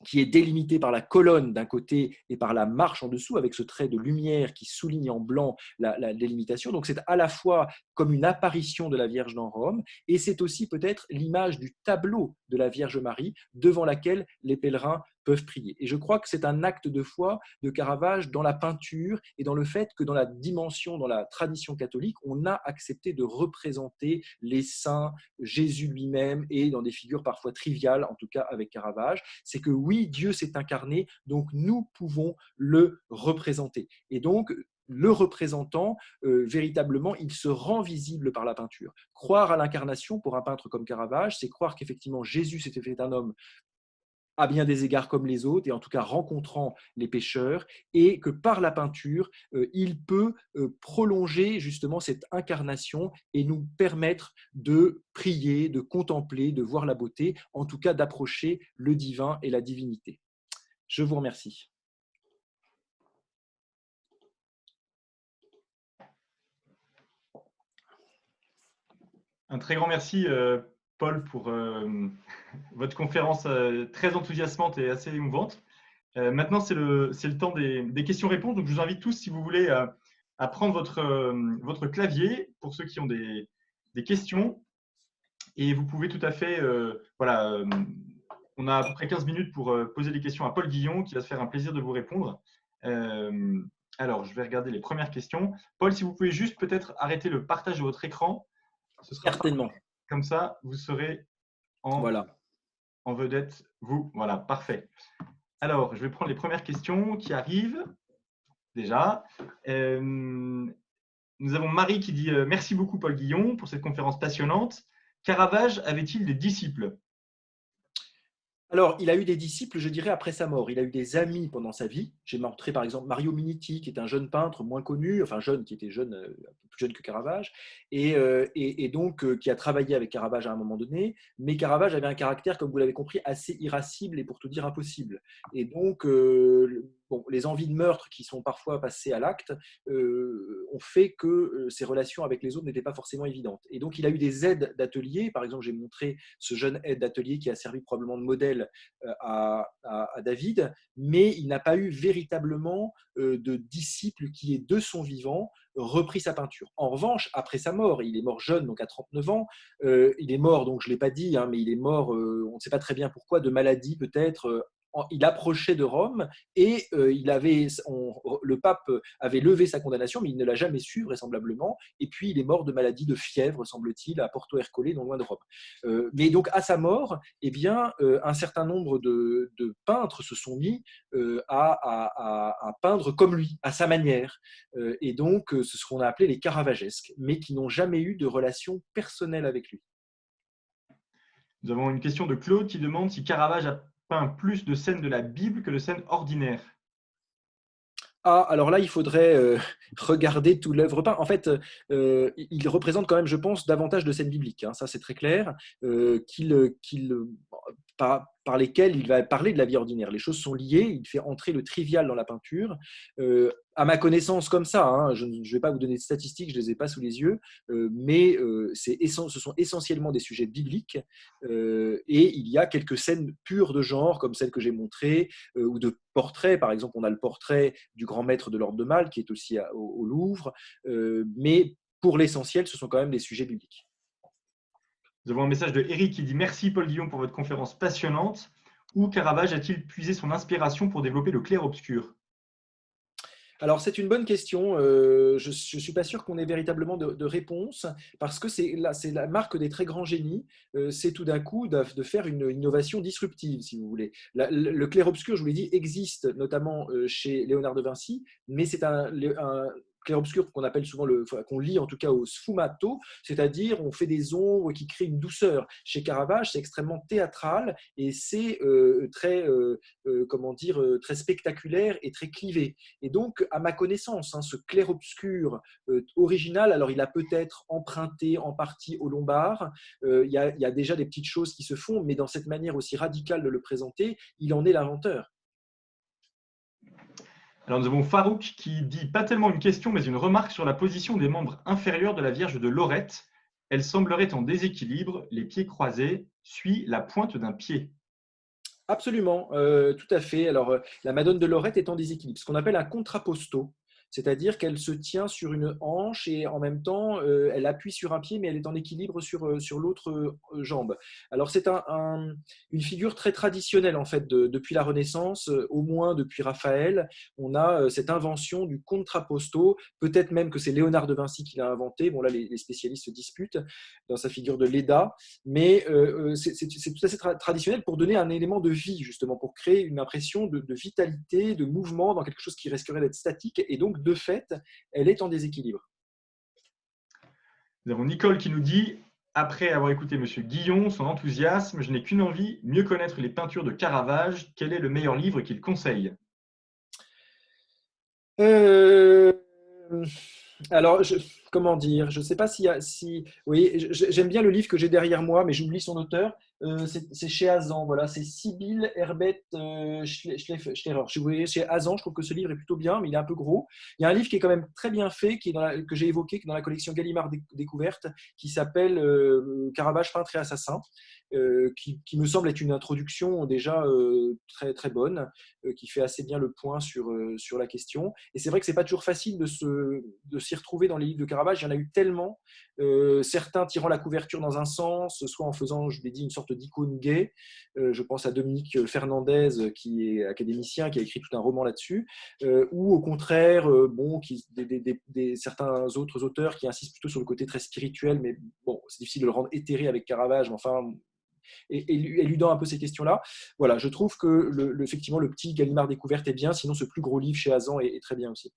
qui est délimité par la colonne d'un côté et par la marche en dessous, avec ce trait de lumière qui souligne en blanc la délimitation. Donc c'est à la fois comme une apparition de la Vierge dans Rome, et c'est aussi peut-être l'image du tableau de la Vierge Marie devant laquelle les pèlerins peuvent prier. Et je crois que c'est un acte de foi de Caravage dans la peinture et dans le fait que dans la dimension, dans la tradition catholique, on a accepté de représenter les saints, Jésus lui-même, et dans des figures parfois triviales, en tout cas avec Caravage. C'est que oui, Dieu s'est incarné, donc nous pouvons le représenter. Et donc, le représentant, véritablement, il se rend visible par la peinture. Croire à l'incarnation pour un peintre comme Caravage, c'est croire qu'effectivement Jésus s'était fait un homme à bien des égards comme les autres, et en tout cas rencontrant les pécheurs, et que par la peinture, il peut prolonger justement cette incarnation et nous permettre de prier, de contempler, de voir la beauté, en tout cas d'approcher le divin et la divinité. Je vous remercie. Un très grand merci, Paul, pour votre conférence très enthousiasmante et assez émouvante. Maintenant, c'est le temps des questions-réponses. Donc, je vous invite tous, si vous voulez, à prendre votre clavier pour ceux qui ont des questions. Et vous pouvez tout à fait, voilà, on a à peu près 15 minutes pour poser des questions à Paul Guillon, qui va se faire un plaisir de vous répondre. Alors, je vais regarder les premières questions. Paul, si vous pouvez juste peut-être arrêter le partage de votre écran, ce sera Certainement. parfait. Comme ça, vous serez en, Voilà. en vedette, vous. Voilà, parfait. Alors, je vais prendre les premières questions qui arrivent déjà. Nous avons Marie qui dit merci beaucoup Paul Guillon pour cette conférence passionnante. Caravage avait-il des disciples? Alors, il a eu des disciples, je dirais, après sa mort. Il a eu des amis pendant sa vie. J'ai montré, par exemple, Mario Minetti, qui est un jeune peintre moins connu, enfin jeune, qui était jeune, un peu plus jeune que Caravage, et donc qui a travaillé avec Caravage à un moment donné. Mais Caravage avait un caractère, comme vous l'avez compris, assez irascible et pour tout dire impossible. Et donc, bon, les envies de meurtre qui sont parfois passées à l'acte ont fait que ses relations avec les autres n'étaient pas forcément évidentes. Et donc, il a eu des aides d'atelier. Par exemple, j'ai montré ce jeune aide d'atelier qui a servi probablement de modèle à David, mais il n'a pas eu véritablement de disciple qui est de son vivant repris sa peinture. En revanche, après sa mort, il est mort jeune, donc à 39 ans, il est mort, donc je ne l'ai pas dit, hein, mais il est mort, on ne sait pas très bien pourquoi, de maladie peut-être. Il approchait de Rome et le pape avait levé sa condamnation, mais il ne l'a jamais su vraisemblablement. Et puis il est mort de maladie de fièvre, semble-t-il, à Porto Ercole, non loin de Rome. Mais donc à sa mort, eh bien, un certain nombre de peintres se sont mis à peindre comme lui, à sa manière. Et donc, c'est ce qu'on a appelé les caravagesques, mais qui n'ont jamais eu de relation personnelle avec lui. Nous avons une question de Claude qui demande si Caravage a peint plus de scènes de la Bible que de scènes ordinaires. Ah, alors là, il faudrait regarder tout l'œuvre peinte. En fait, il représente quand même, je pense, davantage de scènes bibliques. Hein, ça, c'est très clair. Par lesquelles il va parler de la vie ordinaire. Les choses sont liées, il fait entrer le trivial dans la peinture. À ma connaissance, comme ça, hein, je ne vais pas vous donner de statistiques, je ne les ai pas sous les yeux, mais ce sont essentiellement des sujets bibliques, et il y a quelques scènes pures de genre, comme celle que j'ai montrée, ou de portraits. Par exemple, on a le portrait du grand maître de l'ordre de Mal, qui est aussi au Louvre, mais pour l'essentiel, ce sont quand même des sujets bibliques. Nous avons un message de Eric qui dit merci Paul Guillon pour votre conférence passionnante. Où Caravage a-t-il puisé son inspiration pour développer le clair-obscur? Alors, c'est une bonne question. Je ne suis pas sûr qu'on ait véritablement de réponse, parce que c'est la marque des très grands génies, c'est tout d'un coup de faire une innovation disruptive, si vous voulez. Le clair-obscur, je vous l'ai dit, existe notamment chez Léonard de Vinci, mais c'est un clair-obscur qu'on appelle souvent, qu'on lit en tout cas au sfumato, c'est-à-dire on fait des ombres qui créent une douceur. Chez Caravage, c'est extrêmement théâtral et c'est comment dire, très spectaculaire et très clivé. Et donc, à ma connaissance, hein, ce clair-obscur original, alors il a peut-être emprunté en partie au Lombard. Il y a déjà des petites choses qui se font, mais dans cette manière aussi radicale de le présenter, il en est l'inventeur. Alors nous avons Farouk qui dit pas tellement une question, mais une remarque sur la position des membres inférieurs de la Vierge de Lorette. Elle semblerait en déséquilibre, les pieds croisés, suit la pointe d'un pied. Absolument, tout à fait. Alors, la Madone de Lorette est en déséquilibre, ce qu'on appelle un contrapposto. c'est-à-dire qu'elle se tient sur une hanche et en même temps, elle appuie sur un pied, mais elle est en équilibre sur l'autre jambe. Alors, c'est une figure très traditionnelle, en fait, depuis la Renaissance, au moins depuis Raphaël. On a cette invention du contrapposto, peut-être même que c'est Léonard de Vinci qui l'a inventé. Bon, là, les spécialistes se disputent dans sa figure de Léda, mais c'est tout à fait traditionnel pour donner un élément de vie, justement, pour créer une impression de vitalité, de mouvement dans quelque chose qui risquerait d'être statique, et donc, de fait, elle est en déséquilibre. Nous avons Nicole qui nous dit: après avoir écouté Monsieur Guillon, son enthousiasme, je n'ai qu'une envie, mieux connaître les peintures de Caravage. Quel est le meilleur livre qu'il conseille? Euh, alors, comment dire? Je ne sais pas oui, j'aime bien le livre que j'ai derrière moi, mais j'oublie son auteur. C'est chez Azan, voilà, c'est Sibylle Herbert Schlerer. Chez Azan, je trouve que ce livre est plutôt bien, mais il est un peu gros. Il y a un livre qui est quand même très bien fait, que j'ai évoqué, qui est dans la collection Gallimard Découverte, qui s'appelle Caravage, peintre et assassin, qui me semble être une introduction déjà très, très bonne, qui fait assez bien le point sur la question. Et c'est vrai que ce n'est pas toujours facile de s'y retrouver dans les livres de Caravage. Il y en a eu tellement, certains tirant la couverture dans un sens, soit en faisant, je l'ai dit, une sorte d'icône gay. Je pense à Dominique Fernandez, qui est académicien, qui a écrit tout un roman là-dessus, ou au contraire, certains autres auteurs qui insistent plutôt sur le côté très spirituel, mais bon, c'est difficile de le rendre éthéré avec Caravage, mais enfin, et éludant un peu ces questions-là. Voilà, je trouve que effectivement, le petit Gallimard Découverte est bien, sinon ce plus gros livre chez Azan est très bien aussi.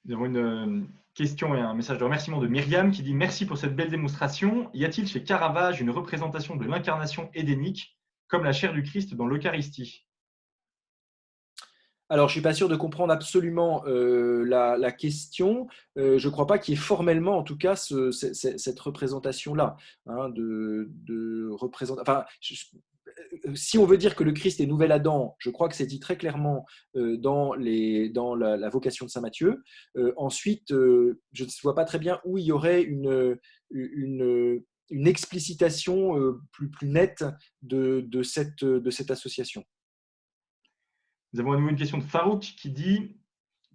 Nous avons une question et un message de remerciement de Myriam qui dit: merci pour cette belle démonstration. Y a-t-il chez Caravage une représentation de l'incarnation édénique, comme la chair du Christ dans l'Eucharistie? Alors, je ne suis pas sûr de comprendre absolument la question. Je ne crois pas qu'il y ait formellement, en tout cas, cette représentation-là. Hein, enfin, si on veut dire que le Christ est nouvel Adam, je crois que c'est dit très clairement dans la vocation de saint Matthieu. Ensuite, je ne vois pas très bien où il y aurait une explicitation plus nette de cette association. Nous avons à nouveau une question de Farouk qui dit: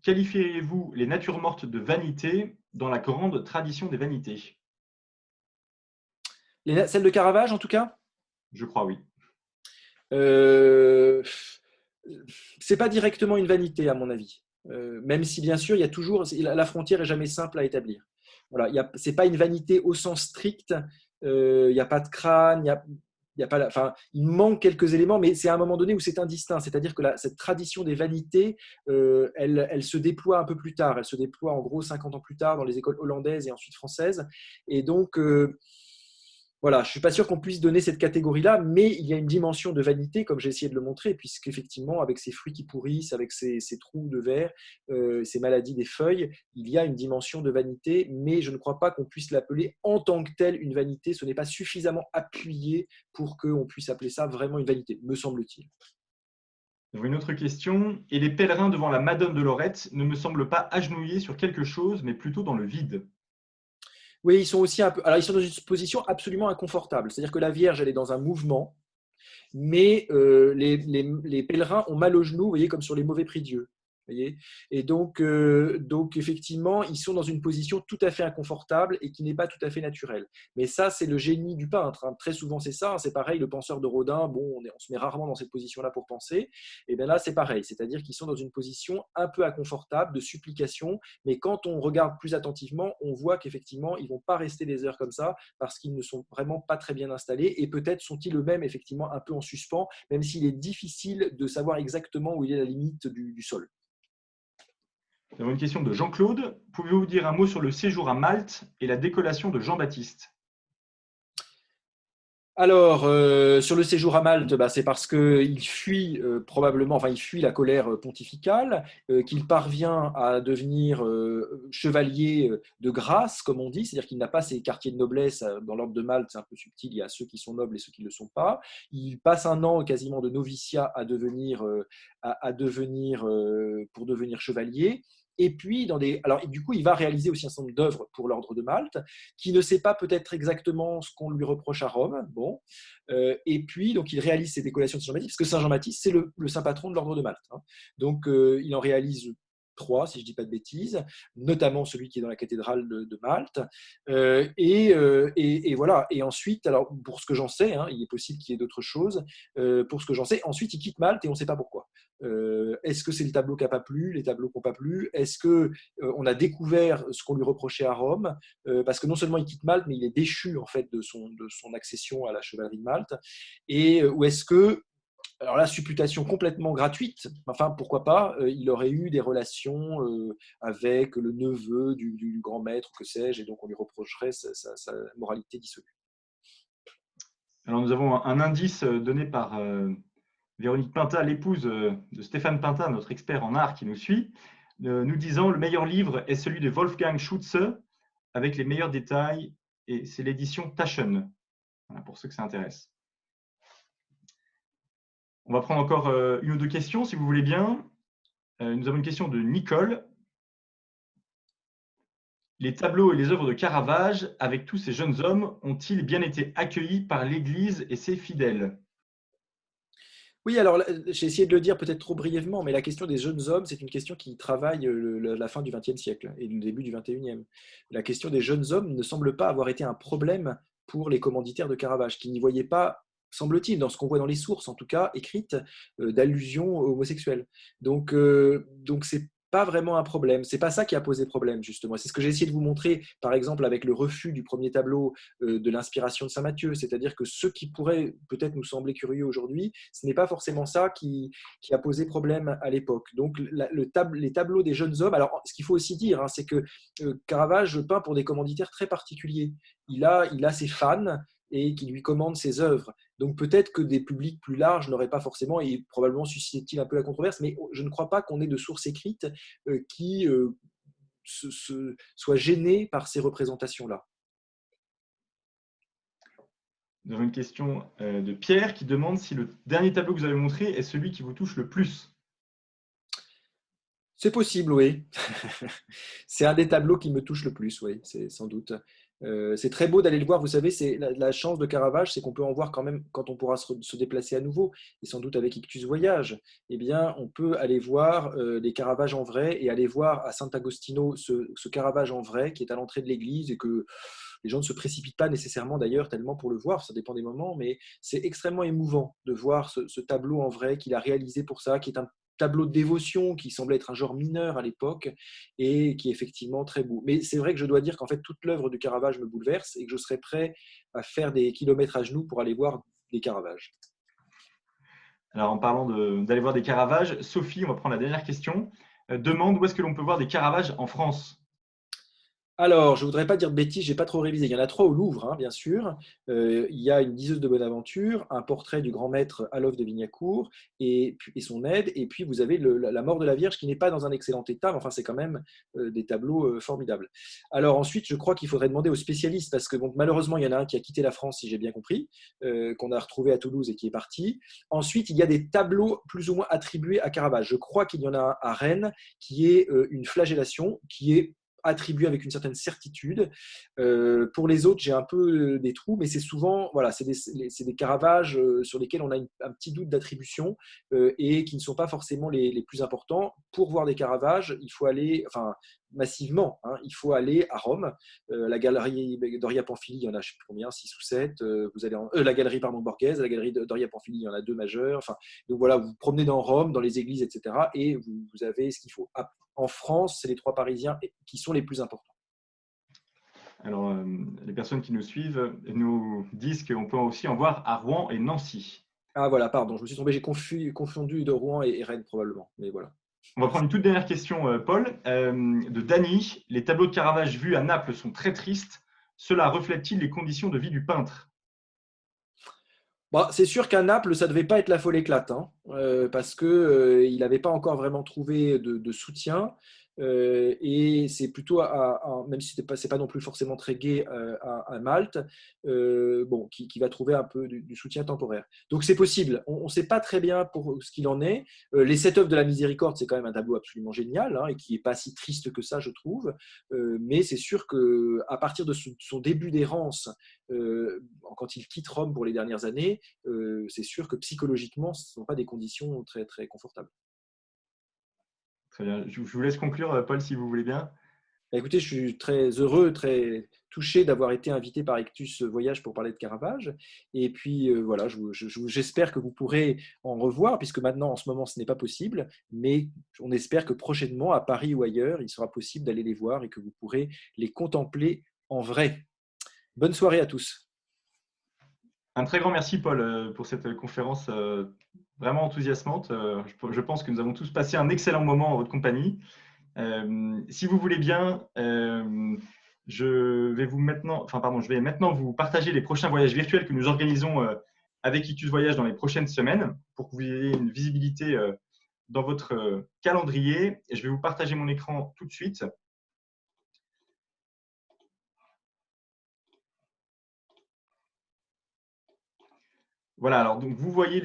qualifieriez-vous les natures mortes de vanité dans la grande tradition des vanités? Celle de Caravage, en tout cas? Je crois, oui. C'est pas directement une vanité, à mon avis. Même si, bien sûr, il y a toujours, la frontière est jamais simple à établir. Voilà, c'est pas une vanité au sens strict. Il n'y a pas de crâne, il y a pas, enfin, il manque quelques éléments, mais c'est à un moment donné où c'est indistinct. C'est-à-dire que cette tradition des vanités, elle se déploie un peu plus tard. Elle se déploie en gros 50 ans plus tard dans les écoles hollandaises et ensuite françaises. Et donc, voilà, je ne suis pas sûr qu'on puisse donner cette catégorie-là, mais il y a une dimension de vanité, comme j'ai essayé de le montrer, puisqu'effectivement, avec ces fruits qui pourrissent, avec ces trous de verre, ces maladies des feuilles, il y a une dimension de vanité, mais je ne crois pas qu'on puisse l'appeler en tant que telle une vanité. Ce n'est pas suffisamment appuyé pour qu'on puisse appeler ça vraiment une vanité, me semble-t-il. Une autre question: et les pèlerins devant la Madone de Lorette ne me semblent pas agenouillés sur quelque chose, mais plutôt dans le vide? Oui, ils sont aussi un peu. Alors, ils sont dans une position absolument inconfortable. C'est-à-dire que la Vierge, elle est dans un mouvement, mais les pèlerins ont mal au genou, vous voyez, comme sur les mauvais prix Dieu. Voyez, et donc, effectivement, ils sont dans une position tout à fait inconfortable et qui n'est pas tout à fait naturelle. Mais ça, c'est le génie du peintre. Hein. Très souvent, c'est ça. Hein. C'est pareil, le penseur de Rodin, bon, on se met rarement dans cette position-là pour penser. Et bien là, c'est pareil. C'est-à-dire qu'ils sont dans une position un peu inconfortable, de supplication. Mais quand on regarde plus attentivement, on voit qu'effectivement, ils ne vont pas rester des heures comme ça parce qu'ils ne sont vraiment pas très bien installés. Et peut-être sont-ils eux-mêmes, effectivement, un peu en suspens, même s'il est difficile de savoir exactement où il est la limite du sol. Nous avons une question de Jean-Claude: pouvez-vous dire un mot sur le séjour à Malte et la décollation de Jean-Baptiste? Alors, sur le séjour à Malte, c'est parce qu'il fuit probablement, enfin il fuit la colère pontificale, qu'il parvient à devenir chevalier de grâce, comme on dit, c'est-à-dire qu'il n'a pas ces quartiers de noblesse dans l'ordre de Malte, c'est un peu subtil, il y a ceux qui sont nobles et ceux qui ne le sont pas. Il passe un an quasiment de noviciat à devenir pour devenir chevalier. Et puis, alors, du coup, il va réaliser aussi un certain nombre d'œuvres pour l'ordre de Malte, qui ne sait pas peut-être exactement ce qu'on lui reproche à Rome. Bon. Et puis, donc, il réalise ses décollations de Saint Jean-Baptiste, parce que Saint Jean-Baptiste, c'est le saint patron de l'ordre de Malte. Hein. Donc, il en réalise trois, si je ne dis pas de bêtises, notamment celui qui est dans la cathédrale de Malte. Et voilà. Et ensuite, alors pour ce que j'en sais, hein, il est possible qu'il y ait d'autres choses. Pour ce que j'en sais, ensuite il quitte Malte et on ne sait pas pourquoi. Est-ce que c'est le tableau qui n'a pas plu, les tableaux qui n'ont pas plu? Est-ce que on a découvert ce qu'on lui reprochait à Rome? Parce que non seulement il quitte Malte, mais il est déchu en fait de son accession à la chevalerie de Malte. Et ou est-ce que, alors là, supputation complètement gratuite, enfin pourquoi pas, il aurait eu des relations avec le neveu du grand maître, que sais-je, et donc on lui reprocherait sa moralité dissolue. Alors, nous avons un indice donné par Véronique Pinta, l'épouse de Stéphane Pinta, notre expert en art qui nous suit, nous disant le meilleur livre est celui de Wolfgang Schutze avec les meilleurs détails et c'est l'édition Taschen. Voilà, pour ceux que ça intéresse. On va prendre encore une ou deux questions si vous voulez bien. Nous avons une question de Nicole. Les tableaux et les œuvres de Caravage, avec tous ces jeunes hommes, ont-ils bien été accueillis par l'Église et ses fidèles? Oui, alors j'ai essayé de le dire peut-être trop brièvement, mais la question des jeunes hommes, c'est une question qui travaille la fin du XXe siècle et le début du XXIe. La question des jeunes hommes ne semble pas avoir été un problème pour les commanditaires de Caravage, qui n'y voyaient pas, semble-t-il, dans ce qu'on voit dans les sources, en tout cas écrites, d'allusions homosexuelles. Donc c'est pas vraiment un problème. C'est pas ça qui a posé problème, justement. C'est ce que j'ai essayé de vous montrer, par exemple, avec le refus du premier tableau de l'inspiration de Saint Matthieu. C'est-à-dire que ce qui pourrait peut-être nous sembler curieux aujourd'hui, ce n'est pas forcément ça qui a posé problème à l'époque. Donc les tableaux des jeunes hommes, alors ce qu'il faut aussi dire, hein, c'est que Caravage peint pour des commanditaires très particuliers. Il a ses fans et qui lui commandent ses œuvres. Donc peut-être que des publics plus larges n'auraient pas forcément, et probablement suscite-t-il un peu la controverse, mais je ne crois pas qu'on ait de sources écrites qui soient gênées par ces représentations-là. Nous avons une question de Pierre qui demande si le dernier tableau que vous avez montré est celui qui vous touche le plus. C'est possible, oui. C'est un des tableaux qui me touche le plus, oui, c'est sans doute. C'est très beau d'aller le voir. Vous savez, c'est la chance de Caravage, c'est qu'on peut en voir quand même quand on pourra se déplacer à nouveau, et sans doute avec Ictus Voyage. Eh bien, on peut aller voir les Caravages en vrai et aller voir à Sant'Agostino ce Caravage en vrai qui est à l'entrée de l'église et que les gens ne se précipitent pas nécessairement d'ailleurs tellement pour le voir, ça dépend des moments, mais c'est extrêmement émouvant de voir ce tableau en vrai qu'il a réalisé pour ça, qui est un tableau de dévotion qui semblait être un genre mineur à l'époque et qui est effectivement très beau. Mais c'est vrai que je dois dire qu'en fait, toute l'œuvre du Caravage me bouleverse et que je serais prêt à faire des kilomètres à genoux pour aller voir des Caravages. Alors, en parlant d'aller voir des Caravages, Sophie, on va prendre la dernière question, demande où est-ce que l'on peut voir des Caravages en France? Alors, je ne voudrais pas dire de bêtises, je n'ai pas trop révisé. Il y en a trois au Louvre, hein, bien sûr. Il y a une diseuse de Bonaventure, un portrait du grand maître Alov de Vignacourt et son aide. Et puis, vous avez la mort de la Vierge qui n'est pas dans un excellent état, mais enfin, c'est quand même des tableaux formidables. Alors ensuite, je crois qu'il faudrait demander aux spécialistes, parce que bon, malheureusement, il y en a un qui a quitté la France, si j'ai bien compris, qu'on a retrouvé à Toulouse et qui est parti. Ensuite, il y a des tableaux plus ou moins attribués à Caravage. Je crois qu'il y en a un à Rennes qui est une flagellation, qui est attribué avec une certaine certitude. Pour les autres, j'ai un peu des trous, mais c'est souvent, voilà, c'est des Caravages sur lesquels on a un petit doute d'attribution et qui ne sont pas forcément les plus importants. Pour voir des Caravages, il faut aller, enfin, massivement, hein, il faut aller à Rome. La galerie Doria Pamphili, il y en a, je ne sais plus combien, 6 ou 7. Vous allez la galerie, pardon, Borghese, la galerie Doria Pamphili, il y en a deux majeures. Enfin, donc voilà, vous vous promenez dans Rome, dans les églises, etc. et vous avez ce qu'il faut. En France, c'est les trois Parisiens qui sont les plus importants. Alors, les personnes qui nous suivent nous disent qu'on peut aussi en voir à Rouen et Nancy. Ah voilà, pardon, je me suis trompé, j'ai confondu de Rouen et Rennes probablement, mais voilà. On va prendre une toute dernière question, Paul, de Dany. Les tableaux de Caravage vus à Naples sont très tristes. Cela reflète-t-il les conditions de vie du peintre? Bon, c'est sûr qu'à Naples, ça ne devait pas être la folle éclate, hein, parce qu'il n'avait pas encore vraiment trouvé de soutien. Et c'est plutôt, même si ce n'est pas non plus forcément très gai, à Malte, bon, qui va trouver un peu du soutien temporaire. Donc c'est possible. On ne sait pas très bien pour ce qu'il en est. Les sept œuvres de la Miséricorde, c'est quand même un tableau absolument génial, hein, et qui n'est pas si triste que ça, je trouve. Mais c'est sûr qu'à partir de son début d'errance, quand il quitte Rome pour les dernières années, c'est sûr que psychologiquement, ce ne sont pas des conditions très, très confortables. Très bien. Je vous laisse conclure, Paul, si vous voulez bien. Écoutez, je suis très heureux, très touché d'avoir été invité par Ictus Voyage pour parler de Caravage. Et puis voilà, j'espère que vous pourrez en revoir, puisque maintenant, en ce moment, ce n'est pas possible. Mais on espère que prochainement, à Paris ou ailleurs, il sera possible d'aller les voir et que vous pourrez les contempler en vrai. Bonne soirée à tous. Un très grand merci, Paul, pour cette conférence vraiment enthousiasmante. Je pense que nous avons tous passé un excellent moment en votre compagnie. Si vous voulez bien, je vais maintenant vous partager les prochains voyages virtuels que nous organisons avec Ictus Voyage dans les prochaines semaines pour que vous ayez une visibilité dans votre calendrier. Et je vais vous partager mon écran tout de suite. Voilà, alors donc vous voyez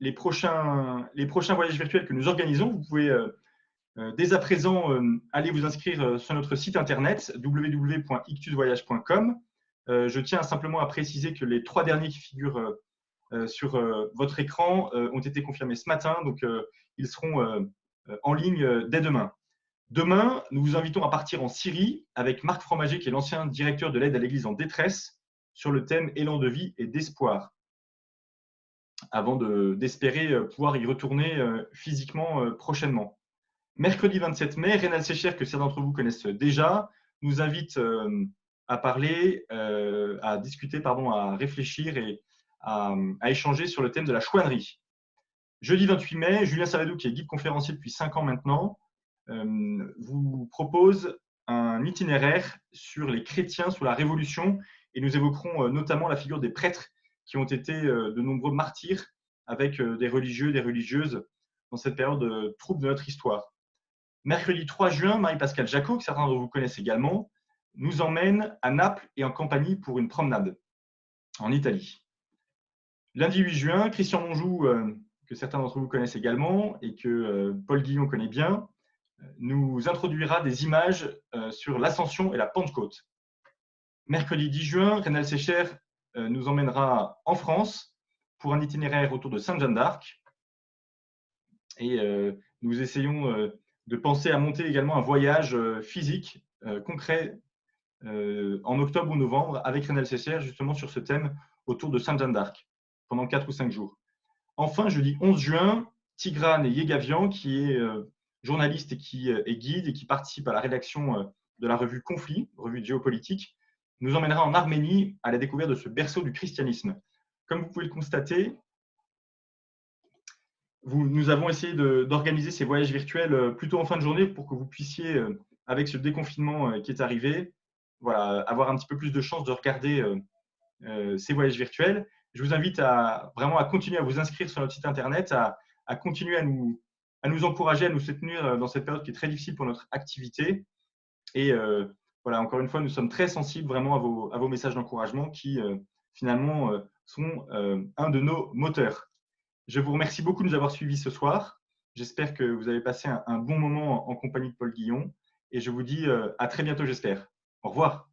les prochains voyages virtuels que nous organisons. Vous pouvez dès à présent aller vous inscrire sur notre site internet www.ictusvoyage.com. Je tiens simplement à préciser que les 3 derniers qui figurent sur votre écran ont été confirmés ce matin, donc ils seront en ligne dès demain. Demain, nous vous invitons à partir en Syrie avec Marc Fromager, qui est l'ancien directeur de l'aide à l'Église en détresse, sur le thème élan de vie et d'espoir, avant d'espérer pouvoir y retourner physiquement prochainement. Mercredi 27 mai, Rénal Sécher, que certains d'entre vous connaissent déjà, nous invite à parler, à discuter, à réfléchir et à échanger sur le thème de la chouannerie. Jeudi 28 mai, Julien Saladou, qui est guide conférencier depuis 5 ans maintenant, vous propose un itinéraire sur les chrétiens sous la Révolution, et nous évoquerons notamment la figure des prêtres qui ont été de nombreux martyrs avec des religieux, des religieuses dans cette période trouble de notre histoire. Mercredi 3 juin, Marie-Pascale Jacot, que certains d'entre vous connaissent également, nous emmène à Naples et en Campanie pour une promenade en Italie. Lundi 8 juin, Christian Monjou, que certains d'entre vous connaissent également et que Paul Guillon connaît bien, nous introduira des images sur l'Ascension et la Pentecôte. Mercredi 10 juin, Rénal Sécher nous emmènera en France pour un itinéraire autour de Sainte-Jeanne d'Arc. Et nous essayons de penser à monter également un voyage physique, concret, en octobre ou novembre avec Rénal Sécher, justement sur ce thème autour de Sainte-Jeanne d'Arc, pendant 4 ou 5 jours. Enfin, jeudi 11 juin, Tigrane Yegavian, qui est journaliste et qui est guide et qui participe à la rédaction de la revue Conflit, revue de géopolitique, nous emmènera en Arménie à la découverte de ce berceau du christianisme. Comme vous pouvez le constater, nous avons essayé d'organiser ces voyages virtuels plutôt en fin de journée pour que vous puissiez, avec ce déconfinement qui est arrivé, voilà, avoir un petit peu plus de chance de regarder ces voyages virtuels. Je vous invite vraiment à continuer à vous inscrire sur notre site internet, à continuer à nous encourager, à nous soutenir dans cette période qui est très difficile pour notre activité. Et voilà, encore une fois, nous sommes très sensibles vraiment à vos messages d'encouragement qui, finalement, sont un de nos moteurs. Je vous remercie beaucoup de nous avoir suivis ce soir. J'espère que vous avez passé un bon moment en compagnie de Paul Guillon. Et je vous dis à très bientôt, j'espère. Au revoir.